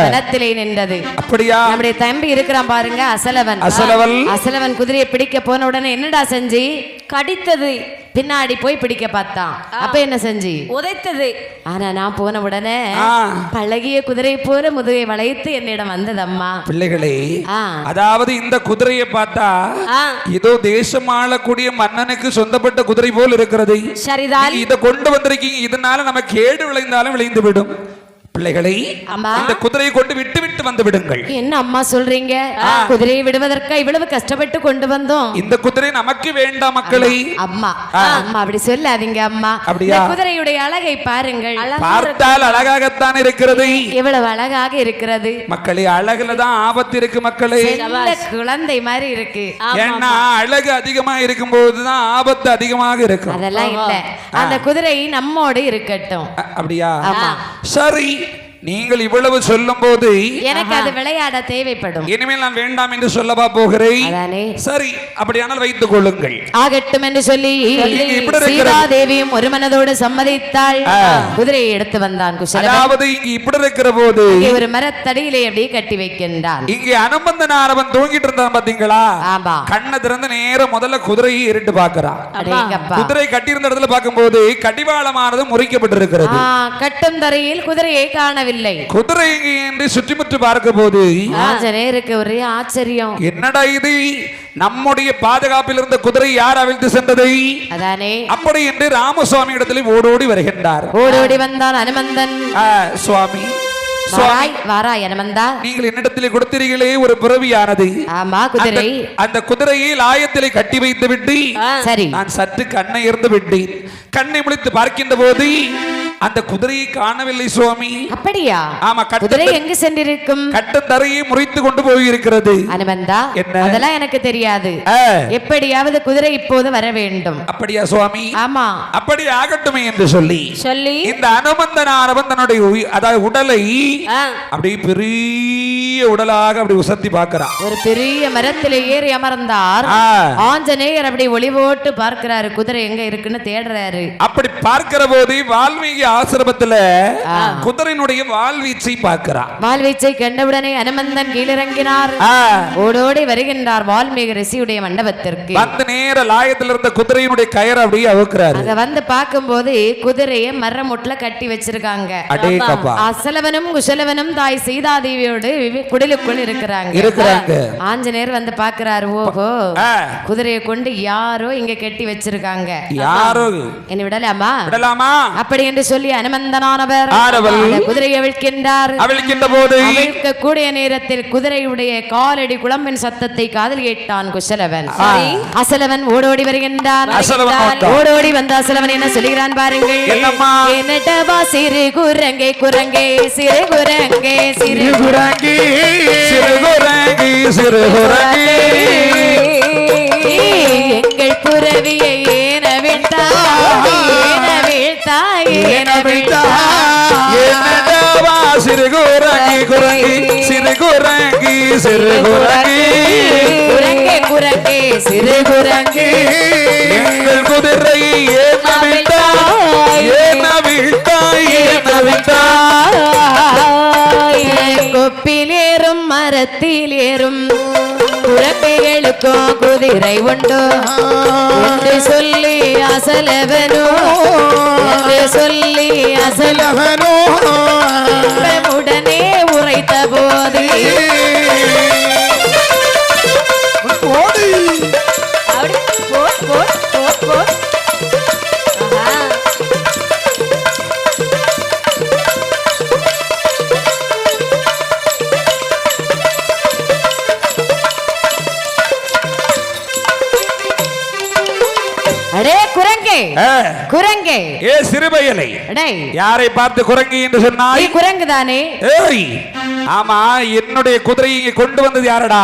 வனத்திலே நின்றது. அப்படியா? நம்முடைய தம்பி இருக்கிறான் பாருங்க, அசலவன் குதிரையை பிடிக்க போன உடனே என்னடா செஞ்சு? கடித்தது. பின்னாடி போய் பிடிக்க பார்த்தான். அப்ப என்ன செஞ்சு? உதைத்தது. ஆனா நான் போன உடனே பழகிய குதிரை போல முதுகை வளைத்து என்னிடம் வந்தது. அம்மா பிள்ளைகளே, அதாவது இந்த குதிரையை பார்த்தா இதோ தேசம் ஆளக்கூடிய மன்னனுக்கு சொந்தப்பட்ட குதிரை போல் இருக்கிறது. சரிதான். இதை கொண்டு வந்திருக்கீங்க, இதனால நம்ம கேடு விளைந்தாலும் விளைந்து விடும். பிள்ளைகளை இந்த குதிரையை கொண்டு விட்டு விட்டு வந்து விடுங்கள். என்ன அம்மா சொல்றீங்க? குதிரையை விடுவதற்கு இவ்வளவு கஷ்டப்பட்டு கொண்டு வந்தோம். இந்த குதிரை நமக்கு வேண்டாம் மக்களை. அம்மா அம்மா அப்படி சொல்லாதீங்க அம்மா. அப்படியா? குதிரையுடைய அழகை பாருங்கள். பார்த்தால் அழகாகத்தான் இருக்கிறது. எவ்வளவு அழகாக இருக்கிறது மக்களே. அழகுல தான் ஆபத்து இருக்கு மக்களே. குழந்தை மாதிரி இருக்கு. ஏன்னா அழகு அதிகமா இருக்கும் போதுதான் ஆபத்து அதிகமாக இருக்கும். அதெல்லாம் இல்ல, அந்த குதிரை நம்மோடு இருக்கட்டும். அப்படியா? சரி, நீங்கள் இவ்வளவு சொல்லும் போது எனக்கு அது விளையாட தேவைப்படும். இனிமேல் நான் வேண்டாம் என்று சொல்லவா போகிறேன். சரி, அப்படியானால் வைத்துக் கொள்ளுங்கள். ஆகட்டும் என்று சொல்லி சீதாதேவியும் ஒரு மனதோடு சம்மதித்தாள். குதிரையை எடுத்து வந்தான் குசலவன். அதாவது இங்கு இப்படி இருக்கிற போது ஒரு மரத்தடியிலே அப்படியே கட்டி வைக்கின்றான். இங்கே அனுமந்தனாரவன் தூங்கிட்டு இருந்தான் பாத்தீங்களா? ஆமா. கண்ணை திறந்து நேரம் முதல்ல குதிரையை இருட்டு பாக்குறான். குதிரை கட்டி இருந்த இடத்துல பார்க்கும்போது கடிவாளமானது முறிக்கப்பட்டிருக்கிறது. கட்டும் தரையில் குதிரையை காணவில்லை. குதிரை என்று சுற்றிமுற்றி பார்க்க போது ஆஞ்சநேயருக்கு ஒரே ஆச்சரியம். என்னடா இது, நம்முடைய பாதுகாப்பில் இருந்த குதிரை யார் அவிழ்த்து சென்றது? அதானே. அப்படி என்று ராமசுவாமி இடத்தில் ஓடோடி வருகின்றார். ஓடோடி வந்தான் அனுமந்தன். சுவாமி வாராய் அனுமந்தா, நீங்கள் என்னிடத்திலே கொடுத்தீர்களே ஒரு பிறவியானது. ஆமா, குதிரை. அந்த குதிரையை லாயத்திலே கட்டி வைத்து விட்டு சரி நான் சற்று கண்ணை இருந்து விட்டேன். கண்ணை முழித்து பார்க்கின்ற போது அந்த குதிரையை காணவில்லை சுவாமி. அப்படியா? ஆமா. குதிரை எங்கு சென்றிருக்கும்? கட்டும் தரையை முறித்து கொண்டு போயிருக்கிறது. அனுமந்தா, அதெல்லாம் எனக்கு தெரியாது. எப்படியாவது குதிரை இப்போது வர வேண்டும். அப்படியா சுவாமி? ஆமா. அப்படி ஆகட்டுமே என்று சொல்லி இந்த அனுமந்தனாரவன் தன்னுடைய அதாவது உடலை அப்படி பெரிய உடலாக அப்படி உசத்தி பார்க்கிறார். ஒரு பெரிய மரத்திலே ஏறி அமர்ந்தார். ஆஞ்சநேயர் அப்படி ஒளி போட்டு பார்க்கிறாரு, குதிரை எங்க இருக்குன்னு தேடுறாரு. அப்படி பார்க்கிற போது வால்மீகி ஆசிரமத்துல குதிரையினுடைய வாழ்வீச்சை பார்க்கிறார். வாழ்வீச்சை கண்டவுடனே அனுமந்தன் கீழிறங்கினார். ஓடோடி வருகின்றார் வால்மீகி ரிஷியுடைய மண்டபத்திற்கு. வந்து நேர லாயத்தில் இருந்த குதிரையினுடைய கயிறு அப்படியே அவுக்கிறார். அங்க வந்து பார்க்கும்போது குதிரையை மரமுட்ல கட்டி வச்சிருக்காங்க. அசலவனும் குசலவனும் தாய் சீதாதேவியோடு குடிலுக்குள் இருக்கிறாங்க. ஆஞ்சநேயர் வந்து பார்க்கிறாரு. ஓஹோ, குதிரையை கொண்டு யாரோ இங்க கட்டி வச்சிருக்காங்க. யாரோ என்ன விடலாமா? அப்படி என்று சொல்லி அனுமந்தனானவர் குதிரையை அவிழ்க்கின்றார். அவிழ்க்கின்ற போது அவிழ்க்கக்கூடிய நேரத்தில் குதிரையுடைய காலடி குளம்பின் சத்தத்தை காதில் கேட்டான் குசலவன். அசலவன் ஓடோடி வருகின்றான். ஓடோடி வந்த அசலவன் என்ன சொல்கிறான் பாருங்கள். என்னடவா சிறு குரங்கே குரங்கே சிறு குரங்கே சிறு குரங்கே சிறு குரங்கே சிறு குரங்கே எங்கள் புறவியை ஏன விட்டாய் ஏன வீழ்த்தாய் ஏன வீழ்த்தாய் என்னடவா சிறு குரங்கே குரங்கே சிறு குரங்கே சிறு குரங்கே குரங்கே குரங்கே சிறு குரங்கே எங்கள் குதிரையை ஏன விட்டாய் ஏன வீழ்த்தாய் ஏன வீழ்த்தாய் கொப்பிலேறும் மரத்தில் ஏறும் குரங்கைகளுக்கும் குதிரை உண்டு என்று சொல்லி அசலவனோ என்று சொல்லி அசலவனோ உடனே உரைத்த போது குரங்கே ஏ சிறுபயலை, யாரை பார்த்து குரங்கு என்று சொன்னாய்? குரங்கு தானே. ஆமா, என்னுடைய குதிரையை கொண்டு வந்தது யாரடா?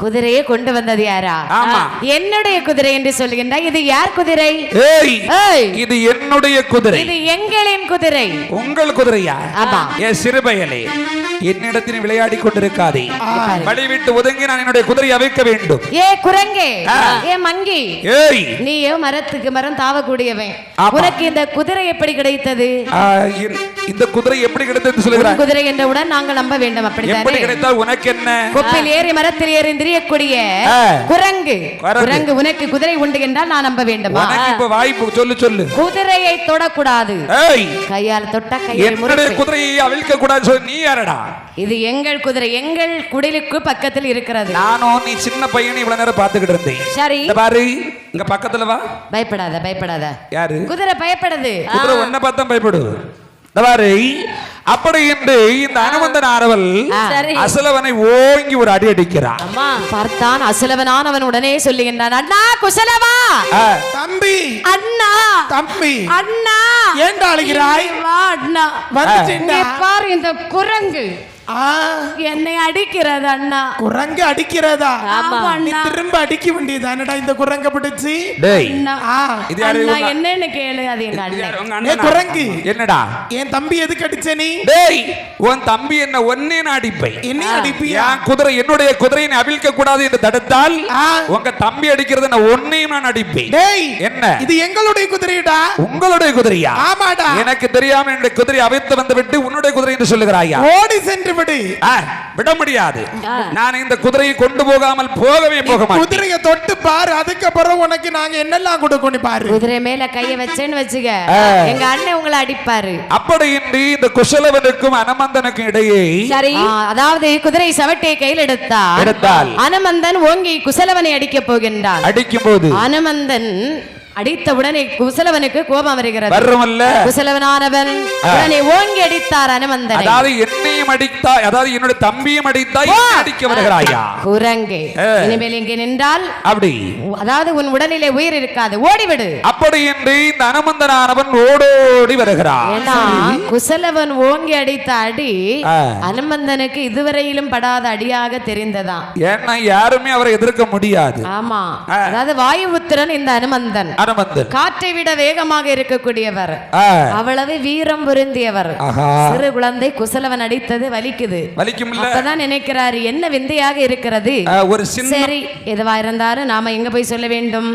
குதிரையை கொண்டு வந்தது யாரா? ஆமா. என்னுடைய குதிரை என்று சொல்லுகின்ற இது யார் குதிரை? ஏய் ஏய், இது என்னுடைய குதிரை. இது எங்களின் குதிரை. உங்கள் குதிரையா? ஆமா. ஏ சிறுபயலே, என்னிடத்தில் விளையாடி கொண்டிருக்காதே. வழி விட்டு ஒதுங்கி நான் என்னுடைய குதிரையை அவிழ்க்க வேண்டும். ஏ குரங்கே, ஏ மங்கி, ஏய் நீயோ மரத்துக்கு மரம் தாவக்கூடியவன். ஆமா. உனக்கு இந்த குதிரை எப்படி கிடைத்தது? இந்த குதிரை எப்படி கிடைத்தது சொல்லுகிறார். குதிரை என்றவுடன் நாங்கள் நம்ப வேண்டும். எப்படி அப்படித்தானே? கிடைத்தால் உனக்கு என்ன? கொப்பில் ஏறி மரத்தில் ஏறி திரியக்கூடிய குரங்கு. குரங்கு உனக்கு குதிரை உண்டு என்றால் நான் நம்ப வேண்டுமா? உனக்கு இப்ப வாய்ப்பு சொல்லு சொல்லு. குதிரையை தொடக்கூடாது. ஏய் கையால் தொட்ட கையை என்னுடைய குதிரையை அவிழ்க்க கூடாது சொல்லி நீ யாரடா? இது எங்கள் குதிரை, எங்கள் குடிலுக்கு பக்கத்தில் இருக்கிறது. நானும் நீ சின்ன பையனை இவ்வளவு நேரம் பாத்துக்கிட்டு இருந்தேன். சரி, இந்த பாரு இங்க பக்கத்துல வா. பயப்படாத பயப்படாத. யாரு? குதிரை பயப்படுது. குதிரை ஒன்ன பார்த்தா பயப்படுது. இந்த பாரு அப்படி என்று இந்த அனுமந்தன் ஆரவல் அசலவனை ஓங்கி ஒரு அடி அடிக்கிறான். பார்த்தான் அசலவனானவன் உடனே சொல்லுகின்றான், அண்ணா குசலவா. தம்பி அண்ணா தம்பி அண்ணா ஏன்டா அழுகிறாய்? வா அண்ணா. வந்துட்டேன்டா. பாரு இந்த குரங்கு என்னை அடிக்கிறது அண்ணா. குரங்கு அடிக்கிறதா? ஆமா நீ அண்ணா. திரும்ப அடிக்க வேண்டியதானடா இந்த குரங்க பிடிச்சி. டேய் அண்ணா, இது யாரு? அண்ணா, என்னன்னு கேளு. அது எங்க அண்ணன். ஏ குரங்கு, என்னடா என் தம்பி எதுக்கு அடிச்ச நீ? டேய் உன் தம்பி என்ன ஒன்னே அடிப்பை. என்ன அடிப்பியா? என் குதிரை என்னுடைய குதிரையை நீ அவிழ்க்க கூடாது என்று தடுத்தால் உங்க தம்பி அடிக்கிறது நான் ஒன்னையும் நான் அடிப்பேன். டேய் என்ன இது எங்களுடைய குதிரைடா? உங்களுடைய குதிரையா? ஆமாடா. எனக்கு தெரியாம என்னுடைய குதிரை அவிழ்த்து வந்து விட்டு உன்னுடைய குதிரை என்று சொல்லுகிறாயா? ஓடி சென்று விடு. விட முடியாது. நான் இந்த குதிரையை கொண்டு போகாமல் போகவே போக மாட்டேன். குதிரையை தொட்டு பாரு, அதுக்கப்புறம் உனக்கு நாங்க என்னெல்லாம் கொடுக்கணும் பாரு. குதிரை மேல கைய வச்சேன்னு வச்சுக்க, எங்க அண்ணன் உங்களை அடிப்பாரு. அப்படி இன்றி இந்த குசலவனுக்கும் அனுமந்தனுக்கும் இடையே சரி, அதாவது குதிரை சவட்டியை கையில் எடுத்தால் அனுமந்தன் ஓங்கி குசலவனை அடிக்க போகின்றான். அடிக்கும் போது அனுமந்தன் அடித்தவுடனே குசலவனுக்கு கோபம் வருகிறது. வருமல்ல குசலவனானவன் உடனே ஓங்கி அடித்தார் அனுமந்தனை. அதாவது என்னையும் அடித்தா, அதாவது என்னோட தம்பியும் அடித்தா அடிக்க வருகிறாயா? குரங்கே, இனிமேல் இங்கே நின்றால் அப்படி அதாவது உன் உடலிலே உயிர் இருக்காது, ஓடிவிடு. அப்படி என்று இந்த அனுமந்தனானவன் ஓடோடி வருகிறான். ஏன்னா குசலவன் ஓங்கி அடித்த அடி அனுமந்தனுக்கு இதுவரையிலும் படாத அடியாக தெரிந்ததான். ஏன்னா யாருமே அவரை எதிர்க்க முடியாது. ஆமா, அதாவது வாயுபுத்திரன் இந்த அனுமந்தன். காற்றை விட வேகமாக இருக்கக்கூடியவர், அவ்வளவு வீரம் பொருந்தியவர். சிறு குழந்தை குசலவன் அடித்தது வலிக்குது. அப்பதான் நினைக்கிறாரு என்ன விந்தையாக இருக்கிறது. சரி, எதுவா இருந்தாலும் நாம எங்க போய் சொல்ல வேண்டும்?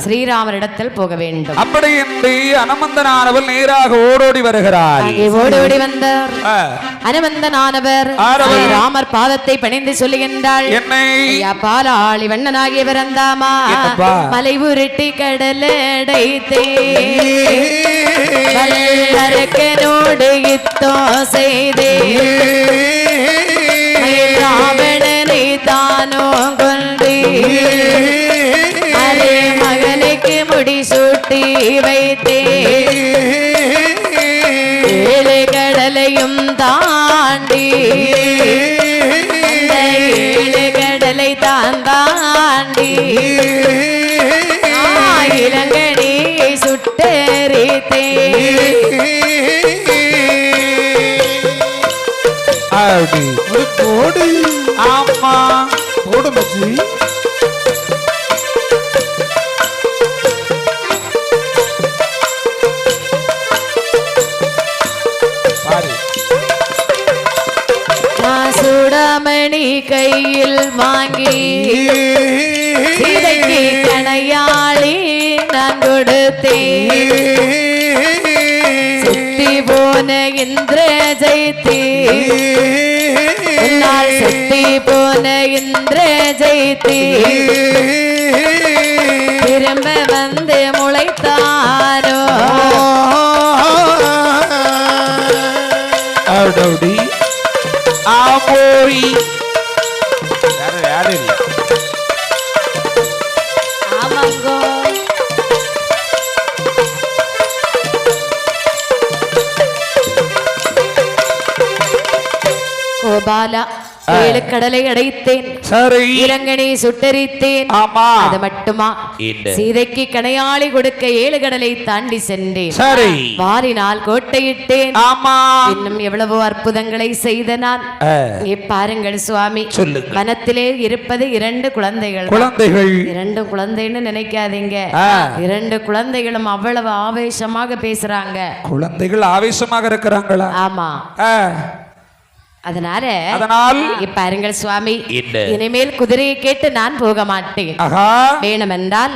ஸ்ரீராமரிடத்தில் போக வேண்டும். அப்படி என்று அனுமந்தனானவர் நேராக ஓடோடி வருகிறார். ஓடோடி வந்தார் அனுமந்தனானவர் ராமர் பாதத்தை பணிந்து சொல்லுகின்றாள், பாலாளி வண்ணனாகியவர் அந்தாமா மலை உருட்டி கடலடைத்தே வல்லரக்கனோடு யுத்தம் செய்தே ராவணனை தானோ கொண்டே அரை மகனுக்கு முடிசூட்டி வைத்தே ஏழு கடலையும் தாண்டி ஏழு கடலை தாண்டி இளங்கடி சுட்டரித்தே. போடு. ஆமா போடு மச்சி. சுடமணி கையில் வாங்கி சீதைக்கு கணையாளி நான் கொடுத்தேன். சுத்தி போன இந்திர ஜெயத்தி சுத்தி போன இந்திர ஜெயத்தி திரும்ப வந்து முளைத்தாரோ. ஆமோய் யாரு ஆமாங்கோ. கோபாலா ஏழு கடலை அடைத்தேன், சரி, இலங்கனை சுட்டரித்தேன். ஆமா, அது மட்டுமா, சீதைக்கு கணையாளி கொடுக்க ஏழு கடலை தாண்டி சென்றேன். சரி, வாரினால் கோட்டையிட்டேன். ஆமா, இன்னும் எவ்வளவோ அற்புதங்களை செய்த நான். இங்கே பாருங்கள் சுவாமி, சொல்லுங்க. வனத்திலே இருப்பது 2 குழந்தைகள். குழந்தைகள் 2 குழந்தைன்னு நினைக்காதீங்க. 2 குழந்தைகளும் அவ்வளவு ஆவேசமாக பேசுறாங்க. குழந்தைகள் ஆவேசமாக இருக்கிறாங்களா? ஆமா. அதனால் பாருங்கள் சுவாமி, இனிமேல் குதிரையை கேட்டு நான் போக மாட்டேன். வேணுமென்றால்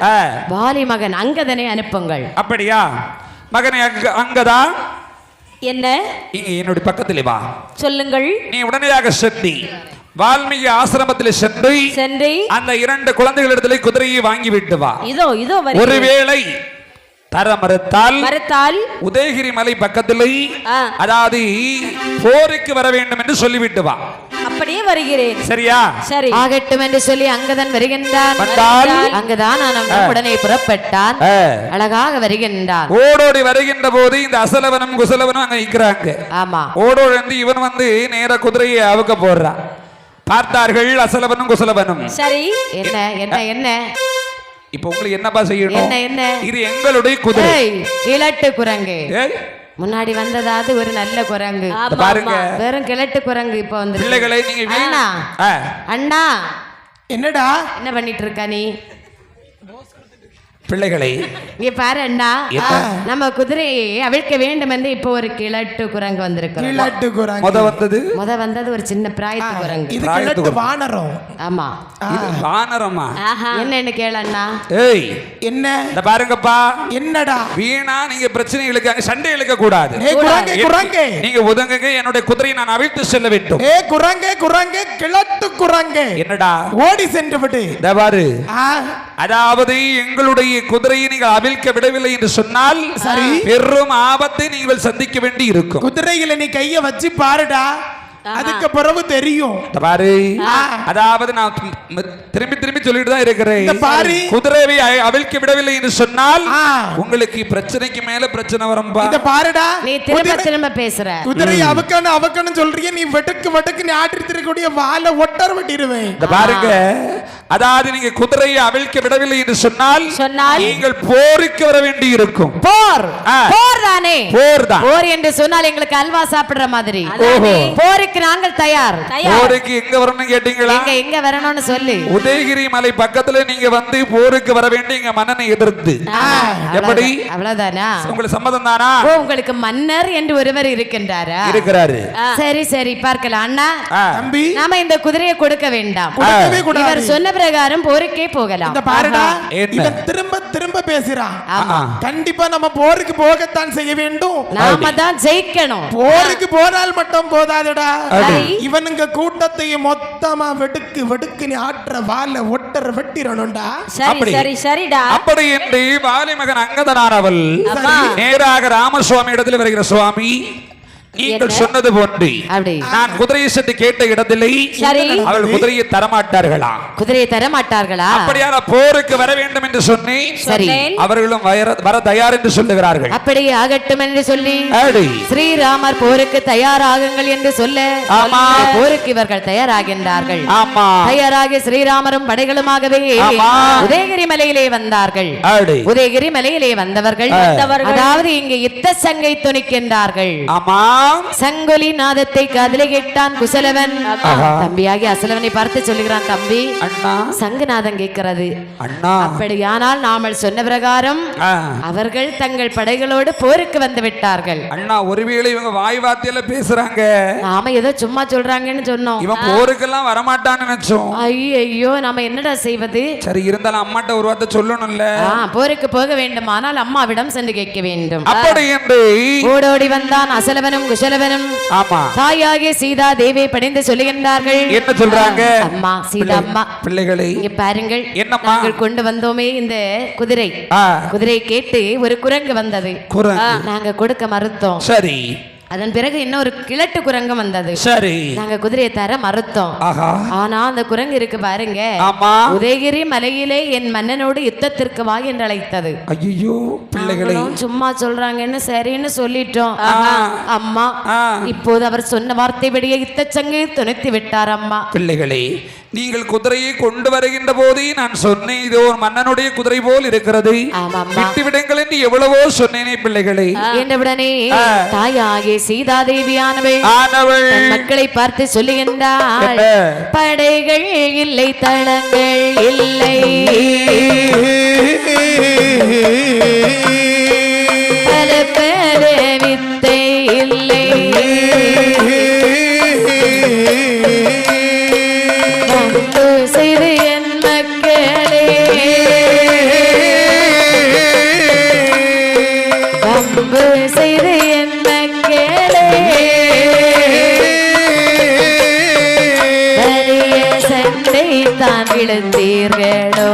வாலி மகன் அங்கதனை அனுப்புங்கள். அப்படியா? மகனை அங்கதா என்ன? இங்க என்னுடைய பக்கத்திலே வா. சொல்லுங்கள். நீ உடனடியாக சென்று வால்மீகி ஆசிரமத்தில் சென்று அந்த 2 குழந்தைகளிடத்திலே குதிரையை வாங்கி விட்டு வா. இதோ இதோ. ஒருவேளை தர மறுத்தால் உதயகிரி மலை பக்கத்திலே, அதாவது போருக்கு வர வேண்டும் என்று சொல்லிவிட்டு வா. அப்படியே வருகிறேன். சரியா? சரி, ஆகட்டும் என்று சொல்லி அங்கதான் வருகின்றான். அங்கதான் உடனே புறப்பட்டான். அழகாக வருகின்றான். ஓடோடி வருகின்ற போது இந்த அசலவனும் குசலவனும் அங்க நிற்கிறாங்க. ஆமா. ஓடோடி வந்து இவன் வந்து நேர குதிரையை அவுக்க போடுறான். பார்த்தார்கள் அசலவனும் குசலவனும். சரி, என்ன என்ன என்ன இப்ப உங்களுக்கு என்னப்பா செய்யணும்? என்ன என்ன? இது எங்களுடைய குதிரை. கிழட்டு குரங்கு முன்னாடி வந்ததாவது ஒரு நல்ல குரங்கு. பாருங்க, வெறும் கிழட்டு குரங்கு இப்ப வந்து. பிள்ளைகளை நீங்க அண்ணா அண்ணா என்னடா என்ன பண்ணிட்டு இருக்க நீ? பிள்ளைகளை இங்க பாரு அண்ணா, நம்ம குதிரையை அவிழ்க்க வேண்டும் என்று இப்போ ஒரு கிழட்டு குரங்கு வந்திருக்கு. கிழட்டு குரங்கு முத வந்தது ஒரு சின்ன பிராயத்து குரங்கு. இது கிழட்டு வானரம். ஆமா, இது வானரமா? என்னன்னு கேள அண்ணா. ஏய் என்ன? இந்த பாருங்கப்பா, என்னடா வீணா நீங்க பிரச்சனைகளுக்கு அங்க சண்டை இழுக்க கூடாது. குரங்கே குரங்கே, நீங்க ஒதுங்குங்க. என்னுடைய குதிரையை நான் அவிழ்த்து செல்ல வேண்டும். குரங்கே குரங்கே, கிழட்டு குரங்கே, என்னடா ஓடி சென்று விடு. இந்த பாரு, அதாவது எங்களுடைய குதிரையை நீங்கள் அவிழ்க்க விடவில்லை என்று சொன்னால் சரி, பெரும் ஆபத்தை நீங்கள் சந்திக்க வேண்டி இருக்கும். குதிரையில நீ கைய வச்சு பாருடா, அதுக்கு பிறகு தெரியும். பாரு, அதாவது நான் திரும்பி திரும்பி சொல்லிட்டு தான் இருக்கிறேன். குதிரையை அவிழ்க்க விடவில்லை என்று சொன்னால் உங்களுக்கு பிரச்சனைக்கு மேல பிரச்சனை வரும்பா. இத பாருடா, நீ திரும்ப திரும்ப பேசுற. குதிரையை அவக்கன்னு சொல்றீங்க, நீ வெட்டுக்கு நீ ஆட்டிட்டு இருக்கக்கூடிய வாளை ஒட்டர் வெட்டிடுவேன். இந்த பாருங்க, அதாவது நீங்க குதிரையை அவிழ்க்க விடவில்லை என்று சொன்னால் நீங்கள் போருக்கு வர வேண்டி இருக்கும். போர் தானே? போர் தான். போர் என்று சொன்னால் எங்களுக்கு அல்வா சாப்பிடுற மாதிரி. போருக்கு நாங்கள் தயார். போருக்கு எங்க வரணும் கேட்டீங்களா? எங்க வரணும்னு சொல்லு. உதயகிரி மலை பக்கத்துல நீங்க வந்து போருக்கு வர வேண்டிய எங்க மன்னனை எதிர்த்து. எப்படி? அவ்வளவுதானா? உங்களுக்கு சம்மதம் தானா? உங்களுக்கு மன்னர் என்று ஒருவர் இருக்கின்றாரா? இருக்கிறாரு. சரி சரி, பார்க்கலாம். அண்ணா தம்பி, நாம இந்த குதிரையை கொடுக்க வேண்டாம். இவர் சொன்ன பிரகாரம் போருக்கே போகலாம். இந்த பாருடா, இவன் திரும்ப திரும்ப பேசுறான். கண்டிப்பா நம்ம போருக்கு போகத்தான் செய்ய வேண்டும். நாம தான் ஜெயிக்கணும். போருக்கு போனால் மட்டும் போதாதுடா, இவனுங்க கூட்டத்தையும் மொத்தமா வெடுக்கு நீ ஆற்ற வாளை ஒட்டர வெட்டிரணும்டா. சரி சரி சரிடா. அப்படி என்று வாலி மகன் அங்கதனானவள் நேராக ராமசுவாமி இடத்தில் வருகிற சுவாமி, நீங்கள் சொன்னது போன்று நான் குதிரையை சென்று கேட்ட இடத்திலே அவள் குதிரையை தரமாட்டார்களா? குதிரையை தரமாட்டார்களா? அப்படியான போருக்கு வர வேண்டும் என்று சொன்னேன். சரி, அவர்களும் வர தயார் என்று சொல்லுகிறார்கள். அப்படியே ஆகட்டும் என்று சொல்லி ஸ்ரீராமர் போருக்கு தயாராகுங்கள் என்று சொல்ல போருக்கு இவர்கள் தயாராகின்றார்கள். தயாராகி ஸ்ரீராமரும் படைகளுமாகவே உதயகிரி மலையிலே வந்தார்கள். உதயகிரி மலையிலே வந்தவர்கள் அதாவது இங்கு யுத்த சங்கை துணிக்கின்றார்கள். ஆமா, சங்கொலி நாதத்தை காதிலே கேட்டான் குசலவன். தம்பியாகி அசலவனை பார்த்து சொல்லுகிறான், தம்பி சங்குநாதம் கேட்கிறது. அப்படியானால் நாமல் சொன்ன பிரகாரம் அவர்கள் தங்கள் படைகளோடு போருக்கு வந்து விட்டார்கள். அண்ணா, ஒருவேளை இவங்க வாய் வார்த்தையில பேசுறாங்க. நாம ஏதோ சும்மா சொல்றாங்கன்னு சொன்னோம். இவன் போருக்கெல்லாம் வரமாட்டான்னு நினைச்சோம். ஐயோ, நாம என்னடா செய்வது? சரி, இருந்தாலும் அம்மாட்ட ஒரு வார்த்தை சொல்லணும்ல. போருக்கு போக வேண்டுமானால் அம்மாவிடம் சென்று கேட்க வேண்டும். அப்படி என்று ஓடோடி வந்தான் அசலவனும் குசலவனும். தாயாகிய சீதா தேவியை பணிந்து சொல்லுகின்றார்கள். என்ன சொல்றாங்க? அம்மா சீதா, அம்மா பிள்ளைகளை இங்க பாருங்கள், நாங்கள் கொண்டு வந்தோமே இந்த குதிரை கேட்டு ஒரு குரங்கு வந்தது. நாங்க கொடுக்க மறுத்தோம். சரி, அதன் பிறகு இன்னொரு கிழட்டு குரங்கு வந்தது. சரி, நாங்க குதிரையை தர மறுத்தோம். ஆனா அந்த குரங்கு இருக்கு பாருங்க, உதயகிரி மலையிலே என் மன்னனோடு யுத்தத்திற்கு வா என்று அழைத்தது. ஐயோ பிள்ளைகளே, சும்மா சொல்றாங்கன்னு சரின்னு சொல்லிட்டோம். அம்மா இப்போது அவர் சொன்ன வார்த்தை படியே யுத்தச்சங்கை துணித்து விட்டார். அம்மா பிள்ளைகளே, நீங்கள் குதிரையை கொண்டு வருகின்ற போதே நான் சொன்னேன், இது ஒரு மன்னனுடைய குதிரை போல் இருக்கிறது, விட்டுவிடுங்கள் என்று எவ்வளவோ சொன்னேனே பிள்ளைகளே. என்றவுடனே தாயாகிய சீதாதேவியானவள் மக்களை பார்த்து சொல்லுகின்றாள், படைகள் இல்லை, தளங்கள் இல்லை, பல பல வித்தை இல்லை, செய்து என் மக்களே அன்பு செய்து என் மக்களே வலிய சண்டை தான் இழுத்தீர்களோ,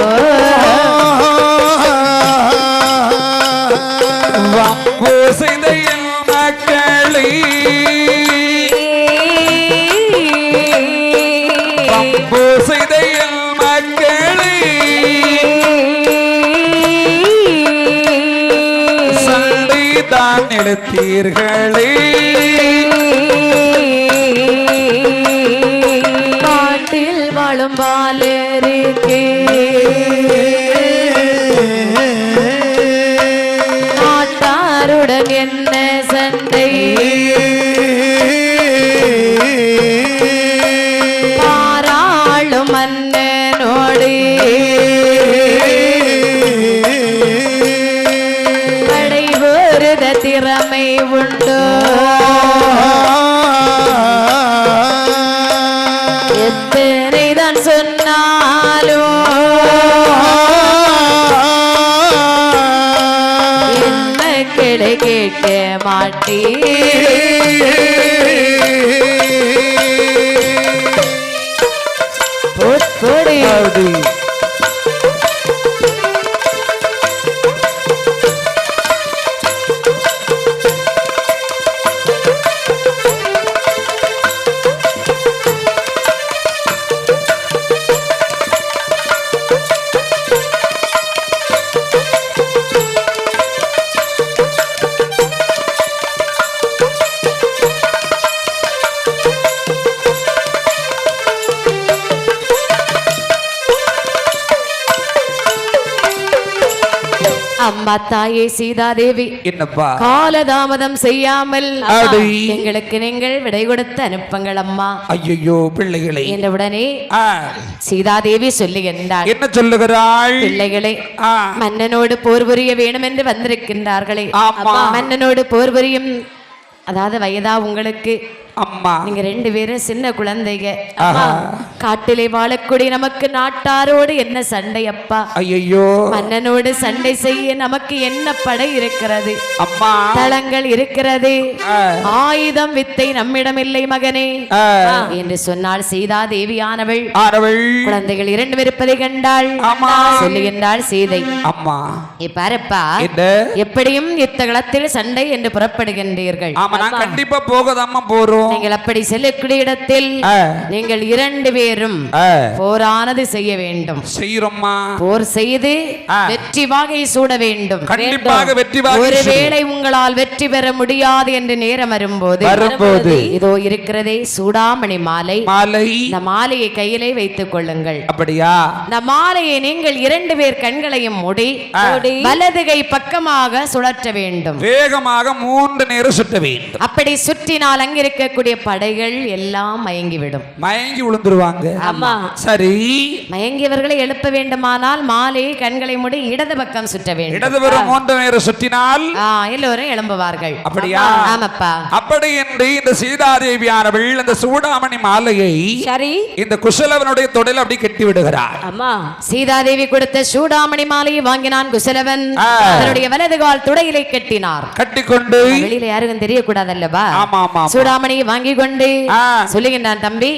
வம்பு செய்த என் மக்களே, வம்பு செய்த என் மக்களே, சண்டை தான் இழுத்தீர்களே, காட்டில் வாழும் பாலருக்கு நாட்டாருடன் என்ன சண்டை, பாராளும் மன்னனோடு படை வருத திறமை உண்டோ, எத்தனை தான் சொன்னாலும் என்ன கிளை கேட்க மாட்டே, அம்மா தாயே சீதாதேவி, என்னப்பா காலதாமதம் செய்யாமல் எங்களுக்கு நீங்கள் விடை கொடுத்து அனுப்புங்கள் அம்மா. ஐயோ பிள்ளைகளே என்றவுடனே சீதாதேவி சொல்லுகின்றாள், என்ன சொல்லுகிறாள்? பிள்ளைகளே, மன்னனோடு போர் புரிய வேணும் என்று வந்திருக்கின்றார்களே, மன்னனோடு போர் புரியும், அதாவது வயதா உங்களுக்கு அம்மா, நீங்க 2 பேரும் சின்ன குழந்தைங்க, காட்டிலே வாழக்கூடிய நமக்கு நாட்டாரோடு என்ன சண்டை அப்பா? ஐயோ, மன்னனோடு சண்டை செய்ய நமக்கு என்ன படை இருக்கிறது அம்மா? தளங்கள் இருக்கிறது, ஆயுதம் வித்தை நம்மிடம் இல்லை மகனே என்று சொன்னால் சீதாதேவியானவள் குழந்தைகள் 2 இருப்பதை கண்டாள். சொல்லுகின்றாள் சீதை, அம்மா பாருப்பா, எப்படியும் யுத்தகலத்தில் சண்டை என்று புறப்படுகின்றீர்கள், கண்டிப்பா போகதாம்மா போறோம். நீங்கள் அப்படி செல்லக்கூடிய இடத்தில் நீங்கள் 2 பேரும் போரானது செய்ய வேண்டும். செய்யறோம்மா, போர் செய்து வெற்றி வாகை சூட வேண்டும். கண்டிப்பாக வெற்றி வாகை. ஒருவேளை உங்களால் வெற்றி பெற முடியாது என்று நேரம் வரும்போது இதோ இருக்கிறதே சூடாமணி மாலை, இந்த மாலையை கையிலே வைத்துக் கொள்ளுங்கள். அப்படியா? இந்த மாலையை நீங்கள் 2 பேர் கண்களையும் மூடி வலது கை பக்கமாக சுழற்ற வேண்டும். வேகமாக 3 நேரம் சுற்ற வேண்டும். அப்படி சுற்றினால் அங்கிருக்க படைகள் எல்லாம் மயங்கிவிடும், மயங்கி விழுந்துருவாங்க. சரி, மயங்கியவர்களை எழுப்ப வேண்டுமானால் மாலையை கண்களை மூடி இடது பக்கம் சுற்ற வேண்டும். இடதுபுறம் 3 நேரம் சுற்றினால் எல்லோரும் எழும்புவார்கள். அப்படியா? ஆமாப்பா. அப்படி என்று இந்த சீதாதேவியானவள் அந்த சூடாமணி மாலையை இந்த குசலவனுடைய தொடையில் அப்படி கட்டி விடுகிறார். சீதாதேவி கொடுத்த சூடாமணி மாலையை வாங்கினான் குசலவன். அவருடைய வலது கால் துடையிலை கட்டினார். கட்டிக்கொண்டு வெளியில யாருக்கும் தெரியக்கூடாது அல்லவா? சூடாமணி வாங்கி கொண்டு சொல்லுகின்றான் தம்பி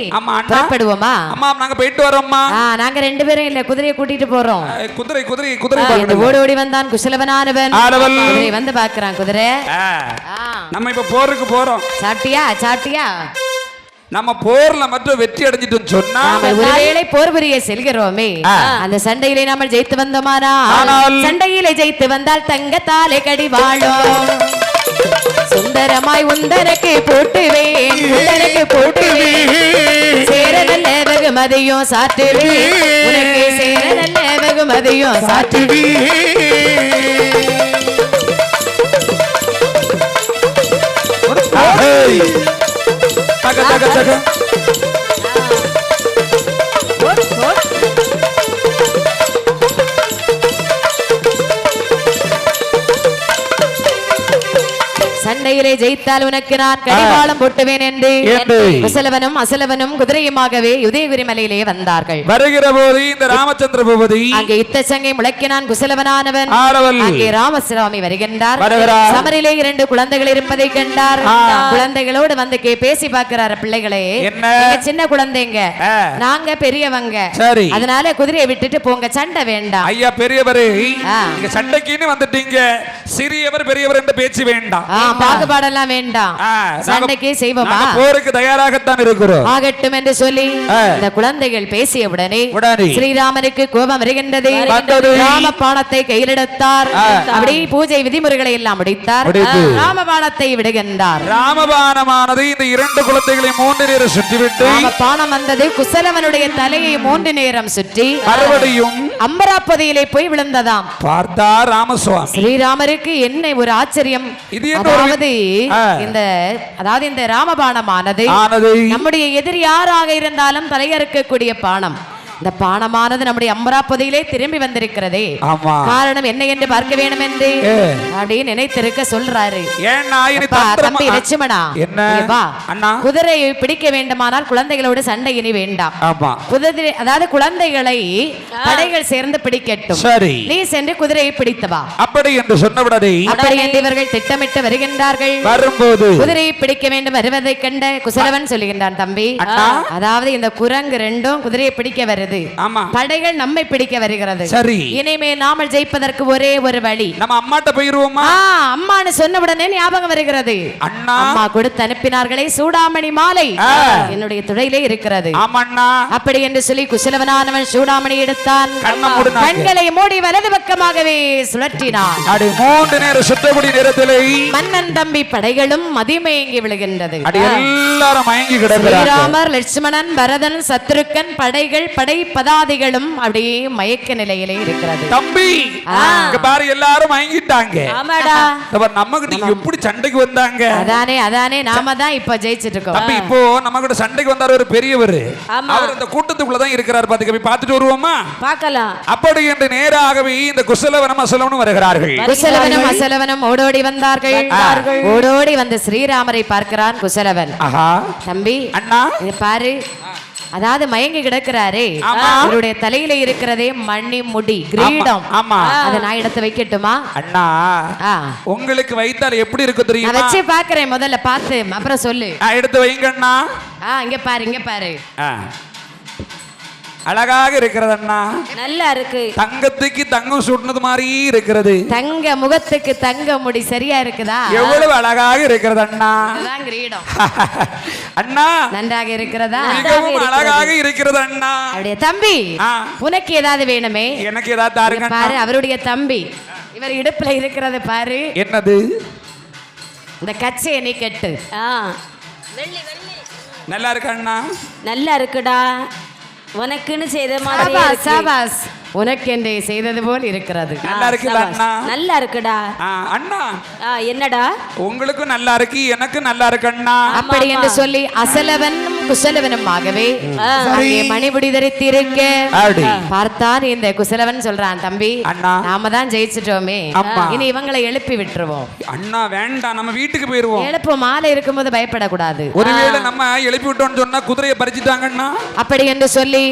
புறப்படுவோமா? அம்மா நாங்க போயிட்டு வரோம்மா. நாங்க 2 பேரும் இல்ல, குதிரையை கூட்டிட்டு போறோம். குதிரை குதிரை குதிரை ஓடி ஓடி வந்தான் குசலவனானவன். குதிரை வந்து பாக்குறான். குதிரை நம்ம இப்ப போருக்கு போறோம். சாட்டியா நம்ம போர்ல மட்டும் வெற்றி அடைஞ்சிட்டோம் சொன்னா ஒருவேளை போர் புரிய செல்கிறோமே, அந்த சண்டையிலே நாம ஜெயித்து வந்தோமானா, சண்டையிலே ஜெயித்து வந்தால் தங்கத்தாலே கடி வாழும். சுந்தரமாய் உந்தனக்கு போட்டுவேன், சேர நல்ல வெகுமதியும் சாற்றுவேன், உனக்கு சேர நல்ல வெகுமதியும் சாற்றுவேன். தக தக தக சண்டையிலே ஜெயித்தால் உனக்கு நான் கடிவாளம் போட்டுவேன் என்று குசலவனும் அசலவனும் குதிரையுமாகவே உதயகிரி மலையிலே வந்தார்கள். வருகிற போது இந்த ராமச்சந்திர பூபதி அங்கே யுத்த சங்கை முழக்கினான் குசலவனானவன். அங்கே ராமசுவாமி வருகின்றார். சமரிலே 2 குழந்தைகள் இருப்பதை கண்டார். குழந்தைகளோடு வந்து பேசி பார்க்கிறார். பிள்ளைகளே, சின்ன குழந்தைங்க, நாங்க பெரியவங்க, அதனால குதிரையை விட்டுட்டு போங்க, சண்டை வேண்டாம். ஐயா பெரியவரே, நீங்க சண்டைக்குன்னு வந்துட்டீங்க, சிறியவர் பெரியவர் என்று பேச்சு வேண்டாம், பாகுபாடெல்லாம் வேண்டாம், சண்டைக்கு செய்வோமா? போருக்கு தயாராகத்தான் இருக்கிறோம், ஆகட்டும் என்று சொல்லி இந்த குழந்தைகள் பேசிய உடனே ஸ்ரீராமனுக்கு கோபம் வருகின்றது. ராமபாணத்தை கையிலெடுத்தார். அப்படி பூஜை விதிமுறைகளை எல்லாம் முடித்தார். ராமபாணத்தை விடுகின்றார். ராமபாணமானது இந்த 2 குழந்தைகளை 3 நேரம் சுற்றிவிட்டு ராமபாணம் வந்தது குசலவனுடைய தலையை 3 நேரம் சுற்றி மறுபடியும் அம்பராப்பதியிலே போய் விழுந்ததாம். பார்த்தார் ராமசுவாமி. ஸ்ரீராமருக்கு என்ன ஒரு ஆச்சரியம்! இந்த ராமபாணமானது நம்முடைய எதிரி யாராக இருந்தாலும் தலையறுக்கக்கூடிய பானம். இந்த பானமானது நம்முடைய அம்பராப்பதியிலே திரும்பி வந்திருக்கிறதே, காரணம் என்ன என்று பார்க்க வேண்டும் என்று அப்படின்னு நினைத்திருக்க சொல்றாரு. தம்பி லட்சுமணா, குதிரையை பிடிக்க வேண்டுமானால் குழந்தைகளோடு சண்டை இனி வேண்டாம். குதிரை அதாவது குழந்தைகளை படைகள் சேர்ந்து பிடிக்கட்டும், நீ சென்று குதிரையை பிடித்தவா. அப்படி என்று சொன்னவுடனே அப்படி என்று இவர்கள் திட்டமிட்டு வருகின்றார்கள். வரும்போது குதிரையை பிடிக்க வேண்டும் வருவதை கண்ட குசலவன் சொல்லுகின்றான், தம்பி, அதாவது இந்த குரங்கு 2 குதிரையை பிடிக்க வருது, படைகள் நம்மை பிடிக்க வருகிறது. சரி, இனிமே நாம ஜெயிப்பதற்கு ஒரே ஒரு வழி, நம்ம அம்மாட்ட போயிருவோமா? அம்மான்னு சொன்ன உடனே ஞாபகம் வருகிறது, அம்மா கொடுத்து அனுப்பினார்களே சூடாமணி மாலை என்னுடைய துடையிலே இருக்கிறது. அப்படி என்று சொல்லி குசலவனானவன் சூடாமணி எடுத்தான். கண்களை மூடி வலது பக்கமாகவே சுழற்றினான். 3 நேரம் சுற்றக்கூடிய நேரத்திலே மன்னன் தம்பி படைகளும் மதிமயங்கி விழுகின்றது. எல்லாரும் மயங்கி கிடக்கிறார்கள். ஸ்ரீராமர், லட்சுமணன், பரதன், சத்ருக்கன் படைகள் படை பதாதிகளும் அப்படியே மயக்க நிலையிலே இருக்கிறது. தம்பி இங்க பாரு, எல்லாரும் மயங்கிட்டாங்க. ஆமாடா, நமக்கு நீங்க எப்படி சண்டைக்கு வந்தாங்க? அதானே நாம தான் இப்ப ஜெயிச்சிட்டு இருக்கோம். தம்பி இப்போ நம்ம கூட சண்டைக்கு வந்தார் ஒரு பெரியவர், அவர் இந்த கூட்டத்துக்குள்ள தான் இருக்கிறார். பாத்துக்க போய் பார்த்துட்டு வருவோமா? பார்க்கலாம். அப்படி என்று நேராகவே இந்த குசலவனும் அசலவனும் வருகிறார்கள். குசலவனும் அசலவனும் ஓடோடி வந்தார்கள். ஓடோடி வந்து ஸ்ரீராமரை பார்க்கிறான் குசலவன். தம்பி அண்ணா இது பாரு, அதாவது மயங்கி கிடக்கிறாரே, அவருடைய தலையில இருக்கிறதே மணி முடி கிரீடம். அதை நான் எடுத்து வைக்கட்டுமா? அண்ணா உங்களுக்கு வைத்தால் எப்படி இருக்கு தெரியுமா? வச்சு பாக்குறேன், முதல்ல பார்த்து அப்புறம் சொல்லு. எடுத்து வைங்க அண்ணா. இங்க பாரு அழகாக இருக்கிறது அண்ணா. நல்லா இருக்கு. தங்கத்துக்கு தங்கம் சூட்டினது மாதிரி இருக்கிறது. தங்க முகத்துக்கு தங்க முடி சரியா இருக்குதா? எவ்வளவு அழகாக இருக்கிறது அண்ணா. கிரீடம் அண்ணா நன்றாக இருக்கிறதா? மிகவும் அழகாக இருக்கிறது அண்ணா. அப்படியே தம்பி, உனக்கு ஏதாவது வேணுமே? எனக்கு ஏதாவது தாருங்க. பாரு, அவருடைய தம்பி இவர் இடுப்புல இருக்கிறது பாரு. என்னது? இந்த கச்சையை நீ கட்டு. நல்லா இருக்கு அண்ணா. நல்லா இருக்குடா, உனக்குன்னு செய்த மாதிரி. சாபாஸ், உனக்கு என்று செய்தது போல் இருக்கிறது. நல்லா இருக்குடா அண்ணா. நல்லா இருக்குடா அண்ணா. என்னடா? உங்களுக்கு நல்லா இருக்கு, எனக்கு நல்லா இருக்கு அண்ணா. அப்படி என்று சொல்லி அசலவன் குசலவனும் ஆகவே மணிபுடி தரித்திருக்க பார்த்தான். இந்த குசலவன் சொல்றான், தம்பி நாம தான் ஜெயிச்சிட்டோமே, இனி இவங்களை எழுப்பி விட்டுருவோம். அண்ணா வேண்டாம், நம்ம வீட்டுக்கு போயிருவோம். எழுப்பு, மாலை இருக்கும்போது பயப்படக்கூடாது. ஒருவேளை நம்ம எழுப்பி விட்டோம்னு சொன்னா குதிரையை பறிச்சுட்டாங்கன்னா அப்படி என்று சொல்லி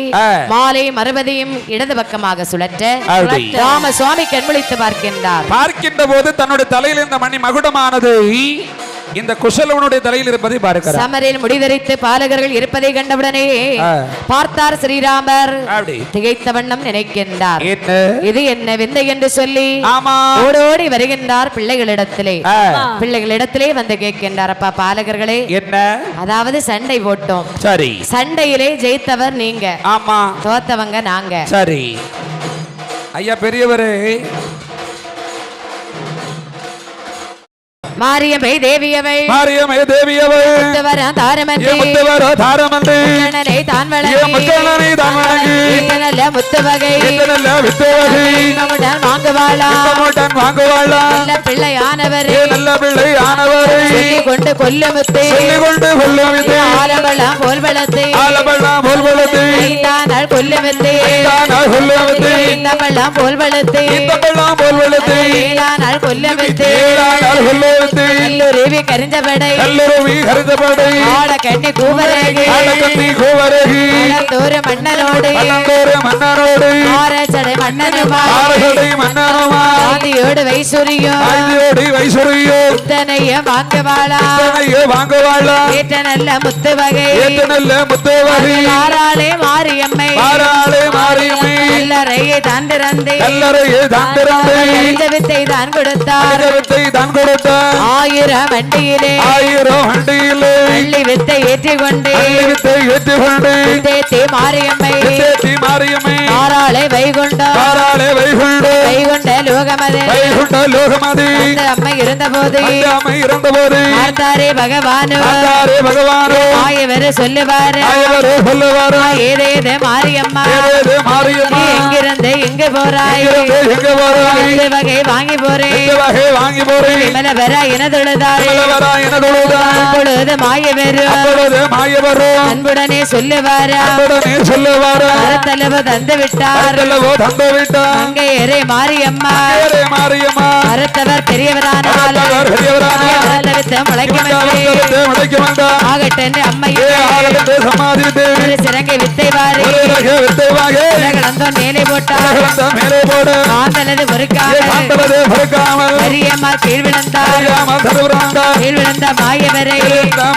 மாலை மறுபடியும் இடது பக்கமாக சுழற்ற ராமசுவாமி கண்முழித்து பார்க்கின்றார். பார்க்கின்ற போது தன்னுடைய தலையில் இருந்த மணி மகுடமானது இந்த குசலவனுடைய தலையில் இருப்பதை பார்க்கிறார். சமரில் முடிதரித்து பாலகர்கள் இருப்பதை கண்டவுடனே பார்த்தார் ஸ்ரீராமர். திகைத்த வண்ணம் நினைக்கின்றார், இது என்ன விந்தை என்று சொல்லி ஓடோடி வருகின்றார் பிள்ளைகளிடத்திலே. பிள்ளைகளிடத்திலே வந்து கேட்கின்றார், அப்பா பாலகர்களே, என்ன அதாவது சண்டை போட்டோம், சரி, சண்டையிலே ஜெயித்தவர் நீங்க, ஆமா, தோத்தவங்க நாங்க, சரி. ஐயா பெரியவரே, மாரியம்மை தேவியவை, மாரியம்மை தேவியவை, முத்துவரம் தாரமந்தி, முத்துவரம் தாரமந்தி, முத்தனனை தான் வணங்கி, முத்தனனை தான் வணங்கி, நல்ல முத்துவகை, நல்ல முத்துவகை, நம்முடன் வாங்குவாளா, நம்முடன் வாங்குவாளா, நல்ல பிள்ளையானவரே, நல்ல பிள்ளையானவரே, சொல்லிக் கொண்டு கொல்லுமுத்தே, சொல்லிக் கொண்டு கொல்லுமுத்தே, ஆலபலாம் போல் வளர்த்தே, ஆலபலாம் போல் வளர்த்தே, ஐந்தானால் கொல்லுமுத்தே, ஐந்தானால் கொல்லுமுத்தே, இந்தபலாம் போல் வளர்த்தே, இந்தபலாம் போல் வளர்த்தே, ஏழானால் கொல்லுமுத்தே, ஏழானால் கொல்லுமுத்தே, கல்லுருவி கரிஞ்சபடை, கல்லுருவி கரிஞ்சபடை, ஆட கண்ணி கூவரேகி, ஆட கண்ணி கூவரேகி, பழந்தோறு மன்னனோடு, பழந்தோறு மன்னனோடு, ஆரச்சடை மன்னனுமா, ஆரச்சடை மன்னனுமா, ஆதியோடு வைசூரியோ, ஆதியோடு வைசூரியோ, இத்தனையும் வாங்குவாளா, இத்தனையும் வாங்குவாளா, ஏற்ற நல்ல முத்து வகை, ஏற்ற நல்ல முத்து வகை, மாறாளே மாரியம்மை, மாறாளே மாரியம்மை, கல்லறையை தான் திறந்து, கல்லறையை தான் திறந்து, கழிந்த வித்தை தான் கொடுத்தார், கழிந்த வித்தை தான் கொடுத்தார், ஆயிரம் வண்டியிலே, ஆயிரம் வண்டியிலே, அள்ளி வித்தை ஏற்றிக்கொண்டு, அள்ளி வித்தை ஏற்றிக்கொண்டு, தேத்தி மாரியம்மை, தேத்தி மாரியம்மை, மாறாளை வைகுண்ட, மாறாளே வைகுண்ட, வைகுண்ட லோகமது, வைகுண்ட லோகமதி, அந்த அம்மை இருந்தபோது, அந்த அம்மை இருந்தபோது, பார்த்தாரே பகவானு, பார்த்தாரே பகவானு, ஆயவர் சொல்லுவாரு, ஆயவர் சொல்லுவாரு, ஏதேது மாரியம்மா, ஏதேது மாரியம்மா, எங்கிருந்து எங்க போறாய், எங்க போறாய், இந்த வகை வாங்கி போறேன், இந்த வகை வாங்கி போறேன், விமல வர இனதொழுதாய், விமலவரா எனதொழுதாய், அப்பொழுது மாயவரு, அப்பொழுது மாயவரு, அன்புடனே சொல்லுவாரு, அன்புடனே சொல்லுவாரு, அறத்தளவு தந்து விட்டார், அறத்தளவு தந்து விட்டார், அங்கையரே மாரியம்மா, அங்கையரே மாரியம்மா, அறத்தவர் பெரியவரானால், அறத்தவர் பெரியவரானால், வளர்த்த முளைக்குமென்றே, வளர்த்த முளைக்குமென்றே, ஆகட்டென்று அம்மையே, ஆகட்டென்று சமாதித்தே, ஒரு சிறங்கை வித்தை வாரு, ஒரு ரக வித்தைவாகே, உலகளந்தோன் மேலே போட்டார், உலகளந்தோன் மேலே போடு, காந்தலது பொறுக்காமல், காந்தலது பொறுக்காமல், பெரியம்மா கீழ் விழுந்தார், அறியாமல் தடுவிறாண்டார், கீழ் விழுந்த மாயவரை,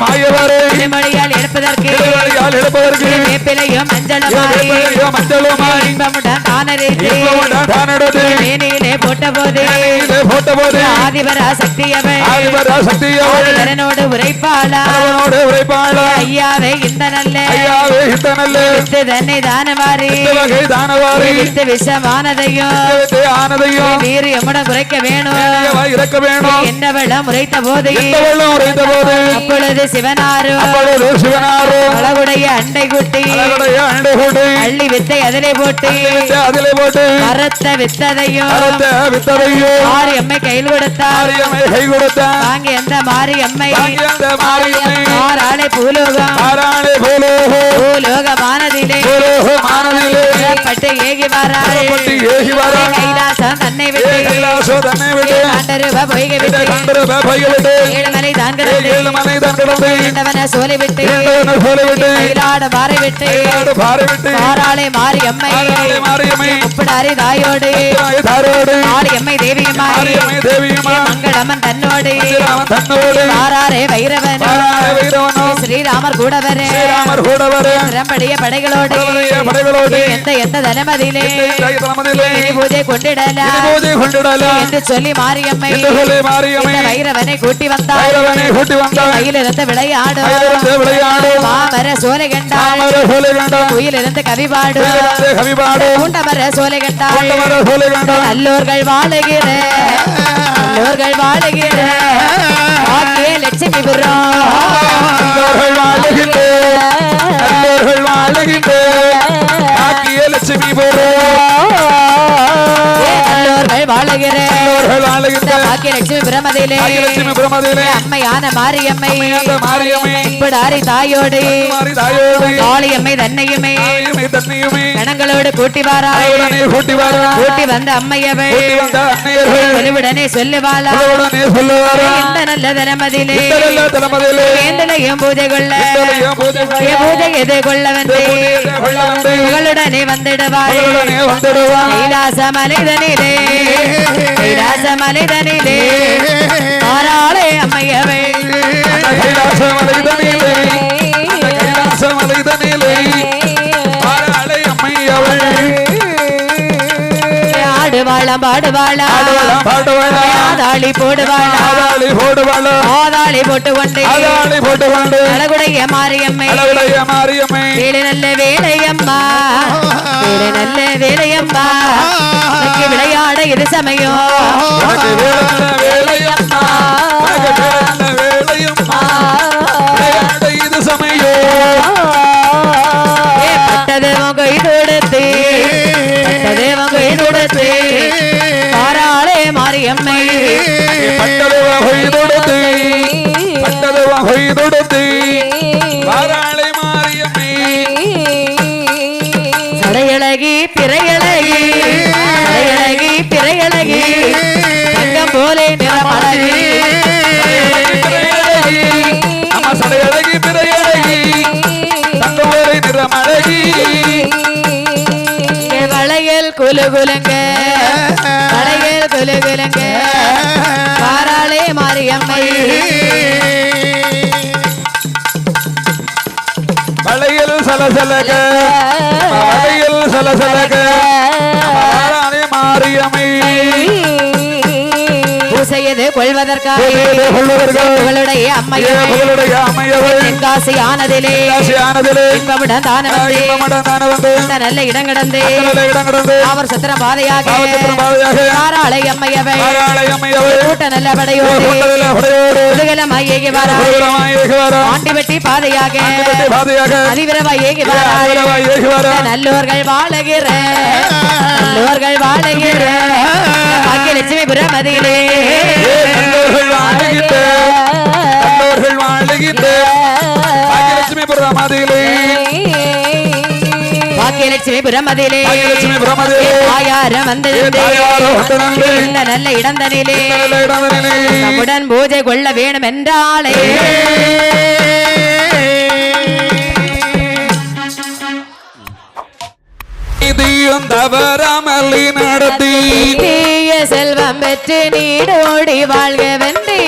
மாயவரே, திருமொழியால் எடுப்பதற்கு, திருமொழியால் எடுப்பதற்கு, வேப்பிலையும் மஞ்சளுமாய், மஞ்சளுமாய், இன்பமுடன் தானரைத்து, இன்பமுடன் தானெடுத்து, மேனியிலே போட்டபோது, மேனியிலே போட்டபோது, ஆதிபரா சக்தியவை, ஆதிபரா சக்தியவை, கரனோடு உரைப்பாளா, கரனோடு உரைப்பாளா, ஐயாவே இந்த நல்ல, ஐயாவே இந்த நல்ல, வித்து தன்னை தானவாரி, இந்த வகை தானவாரி, வித்து விஷமானதையும், வித்து ஆனதையும், நீர் எம்முடன் குறைக்க வேணும், இறக்க வேணும், என்னவெல்லாம் உரைத்த போது, எந்த வெள்ளம் உரைத்த போது, அப்பொழுது சிவனாரு, அப்பொழுது சிவனாரு, அழகுடைய அண்டை குட்டி, அழகுடைய அண்டை கூட்டி, அள்ளி வித்தை அதிலே போட்டு, அதிலே போட்டு, அறுத்த வித்ததையும், அறுத்த வித்ததையும், மாரியம்மை கையில் கொடுத்தார், மாரியம்மை கை கொடுத்தார், வாங்கி அந்த மாரியம்மை, வாங்கி அந்த மாரியம்மை, மாறாளை பூலோகம், மாறாளே பூலோகம், பூலோகமானதிலே, பூலோகமானதிலே, பட்டு ஏகி வாராள், பட்டு ஏகி வாராள், கைலாசம் தன்னை விட்டு, கைலாசம் தன்னை விட்டு, கண்டருவ பொய்கை விட்டு, கண்டருவ பொய்கை விட்டு, ஏழுமலை தான் கிடந்து, ஏழுமலை தான் கிடந்து, இரண்டவன சோலை விட்டு, இரண்டவன சோலை விட்டு, கைலாட பாறை விட்டு, கைலாட பாறை விட்டு, மாறாளை மாரியம்மை, மாறாளே மாரியம்மை, முப்படாரி தாயோடு, தாரோடு, மாரியம்மை தேவியுமாய், மாரியம்மை தேவியுமாய், மங்களமன் தன்னோடு, ராமன் தன்னோடு, மாறாரே வைரவன், மாறாளே வைரவனோ, ஸ்ரீராமர் கூடவரே, ஸ்ரீராமர் கூடவரே, திறம்படிய படைகளோடு, படைகளோடு, எந்த தனமதிலே, தனமதிலே, பூஜை கொண்டிடலாம், பூஜை கொண்டிடலாம் என்று சொல்லி மாரியம்மை, என்று சொல்லி மாரியம்மை, இந்த வைரவனை கூட்டி வந்தார், வைரவனை கூட்டி வந்தார், கையிலிருந்து விளையாடும், கையிலிருந்து விளையாடும், மாமர சோலை கண்டாள், மாமர சோலை கண்டாள், குயிலிருந்து கவிபாடு, குயிலிருந்து கவிபாடு, பூண்டமர சோலை கண்டாள், பூண்டமர சோலை கண்டாள், நல்லோர்கள் வாழுகிற, நல்லோர்கள் வாழுகிற, ஆகிய லட்சுமி புரம், நல்லோர்கள் வாழுகின்ற, நல்லோர்கள் வாழுகின்ற, ஆகிய லட்சுமி நல்லோர்கள் வாழுகிற, நல்லோர்கள் வாழுகின்ற, ஆகிய லட்சுமி பிரமதிலே, லட்சுமி பிரமதிலே, அம்மையான மாரியம்மை, மாரியம்மை, இப்படாரி தாயோடு, தாயோடு, காளியம்மை தன்னையுமே, தன்னையுமே, கணங்களோடு கூட்டி வாராள், கூட்டி வாரா, கூட்டி வந்த அம்மையவை, வந்த அன்னையர்கள், ஒளிவுடனே சொல்லுவாளா, உடனே சொல்லுவாரா, இந்த நல்ல தனமதிலே, நல்ல தனமதிலே, வேந்தலையும் பூஜை கொள்ள, பூஜை எது கொள்ள வந்து, புகழுடனே வந்திடுவாள், கைலாச மலைதனிலே, கைலாச மலைதனிலே, மாறாளே அம்மையவை, கைலாசமலைதனிலே அந்த கைலாசமலைதனிலே வாராளே அம்மை அவள் ஆடுவாளாம் பாடுவாளா பாடுவாளா ஆதாளி போடுவாளா ஆதாளி போடுவாளா ஆதாளி போட்டு கொண்டு ஆதாளி போட்டுவாளு அழகுடைய மாரியம்மை அழகுடைய மாரியம்மை வேலை நல்ல வேலையம்மா வேலை நல்ல வேலையம்மா உனக்கு விளையாட இது சமயம் உனக்கு வேலை வேலையம்மா உனக்கு வேலை வேலையம்மா விளையாட இது சமயம் பட்டது உங்க இதோடத்து பட்டது உங்க இதோடத்து பாராளே மாரியம்மை பட்டது வகைதொடுத்து பட்டது வகைதொடுத்து வாராளே மாரியம்மை சடையழகி பிறையழகி சடையழகி பிறையழகி தங்கம் போலே நிறமழகி அம்மா சடையழகி பிறையழகி தங்கவேலை நிறமழகி வளையல் குலுகுலுங்க வளையல் குலுகுலுங்க பாராளே மாரியம்மை வளையல் சலசலக வளையல் சலசலக வாராளே மாரியம்மை பூசையது கொள்வதற்காக கொள்வதற்காக உங்களுடைய அம்மையை அம்மையவள் தென்காசி ஆனதிலே இன்பமிடம் தான வந்து இந்த நல்ல இடம் கிடந்து அவர் சத்திரம் பாதையாக பாராளை அம்மையவை கூட்ட நல்ல படையோடு முதுகலம் ஐயகி வாரா ஆண்டி வெட்டி பாதையாக அதிவிரவாய் ஏகி வாரா நல்லோர்கள் வாழகிற நல்லோர்கள் வாழகிற பாக்கியலட்சுமி புரமதியிலே பாக்கியலட்சுமி புரமதியிலே ஆயாரம் வந்திருந்தே இந்த நல்ல இடந்தனிலே நம்முடன் பூஜை கொள்ள வேணும் என்றாலே தவறாமலை நடத்தி செல்வம் பெற்று நீடோடி வாழ்க வென்றி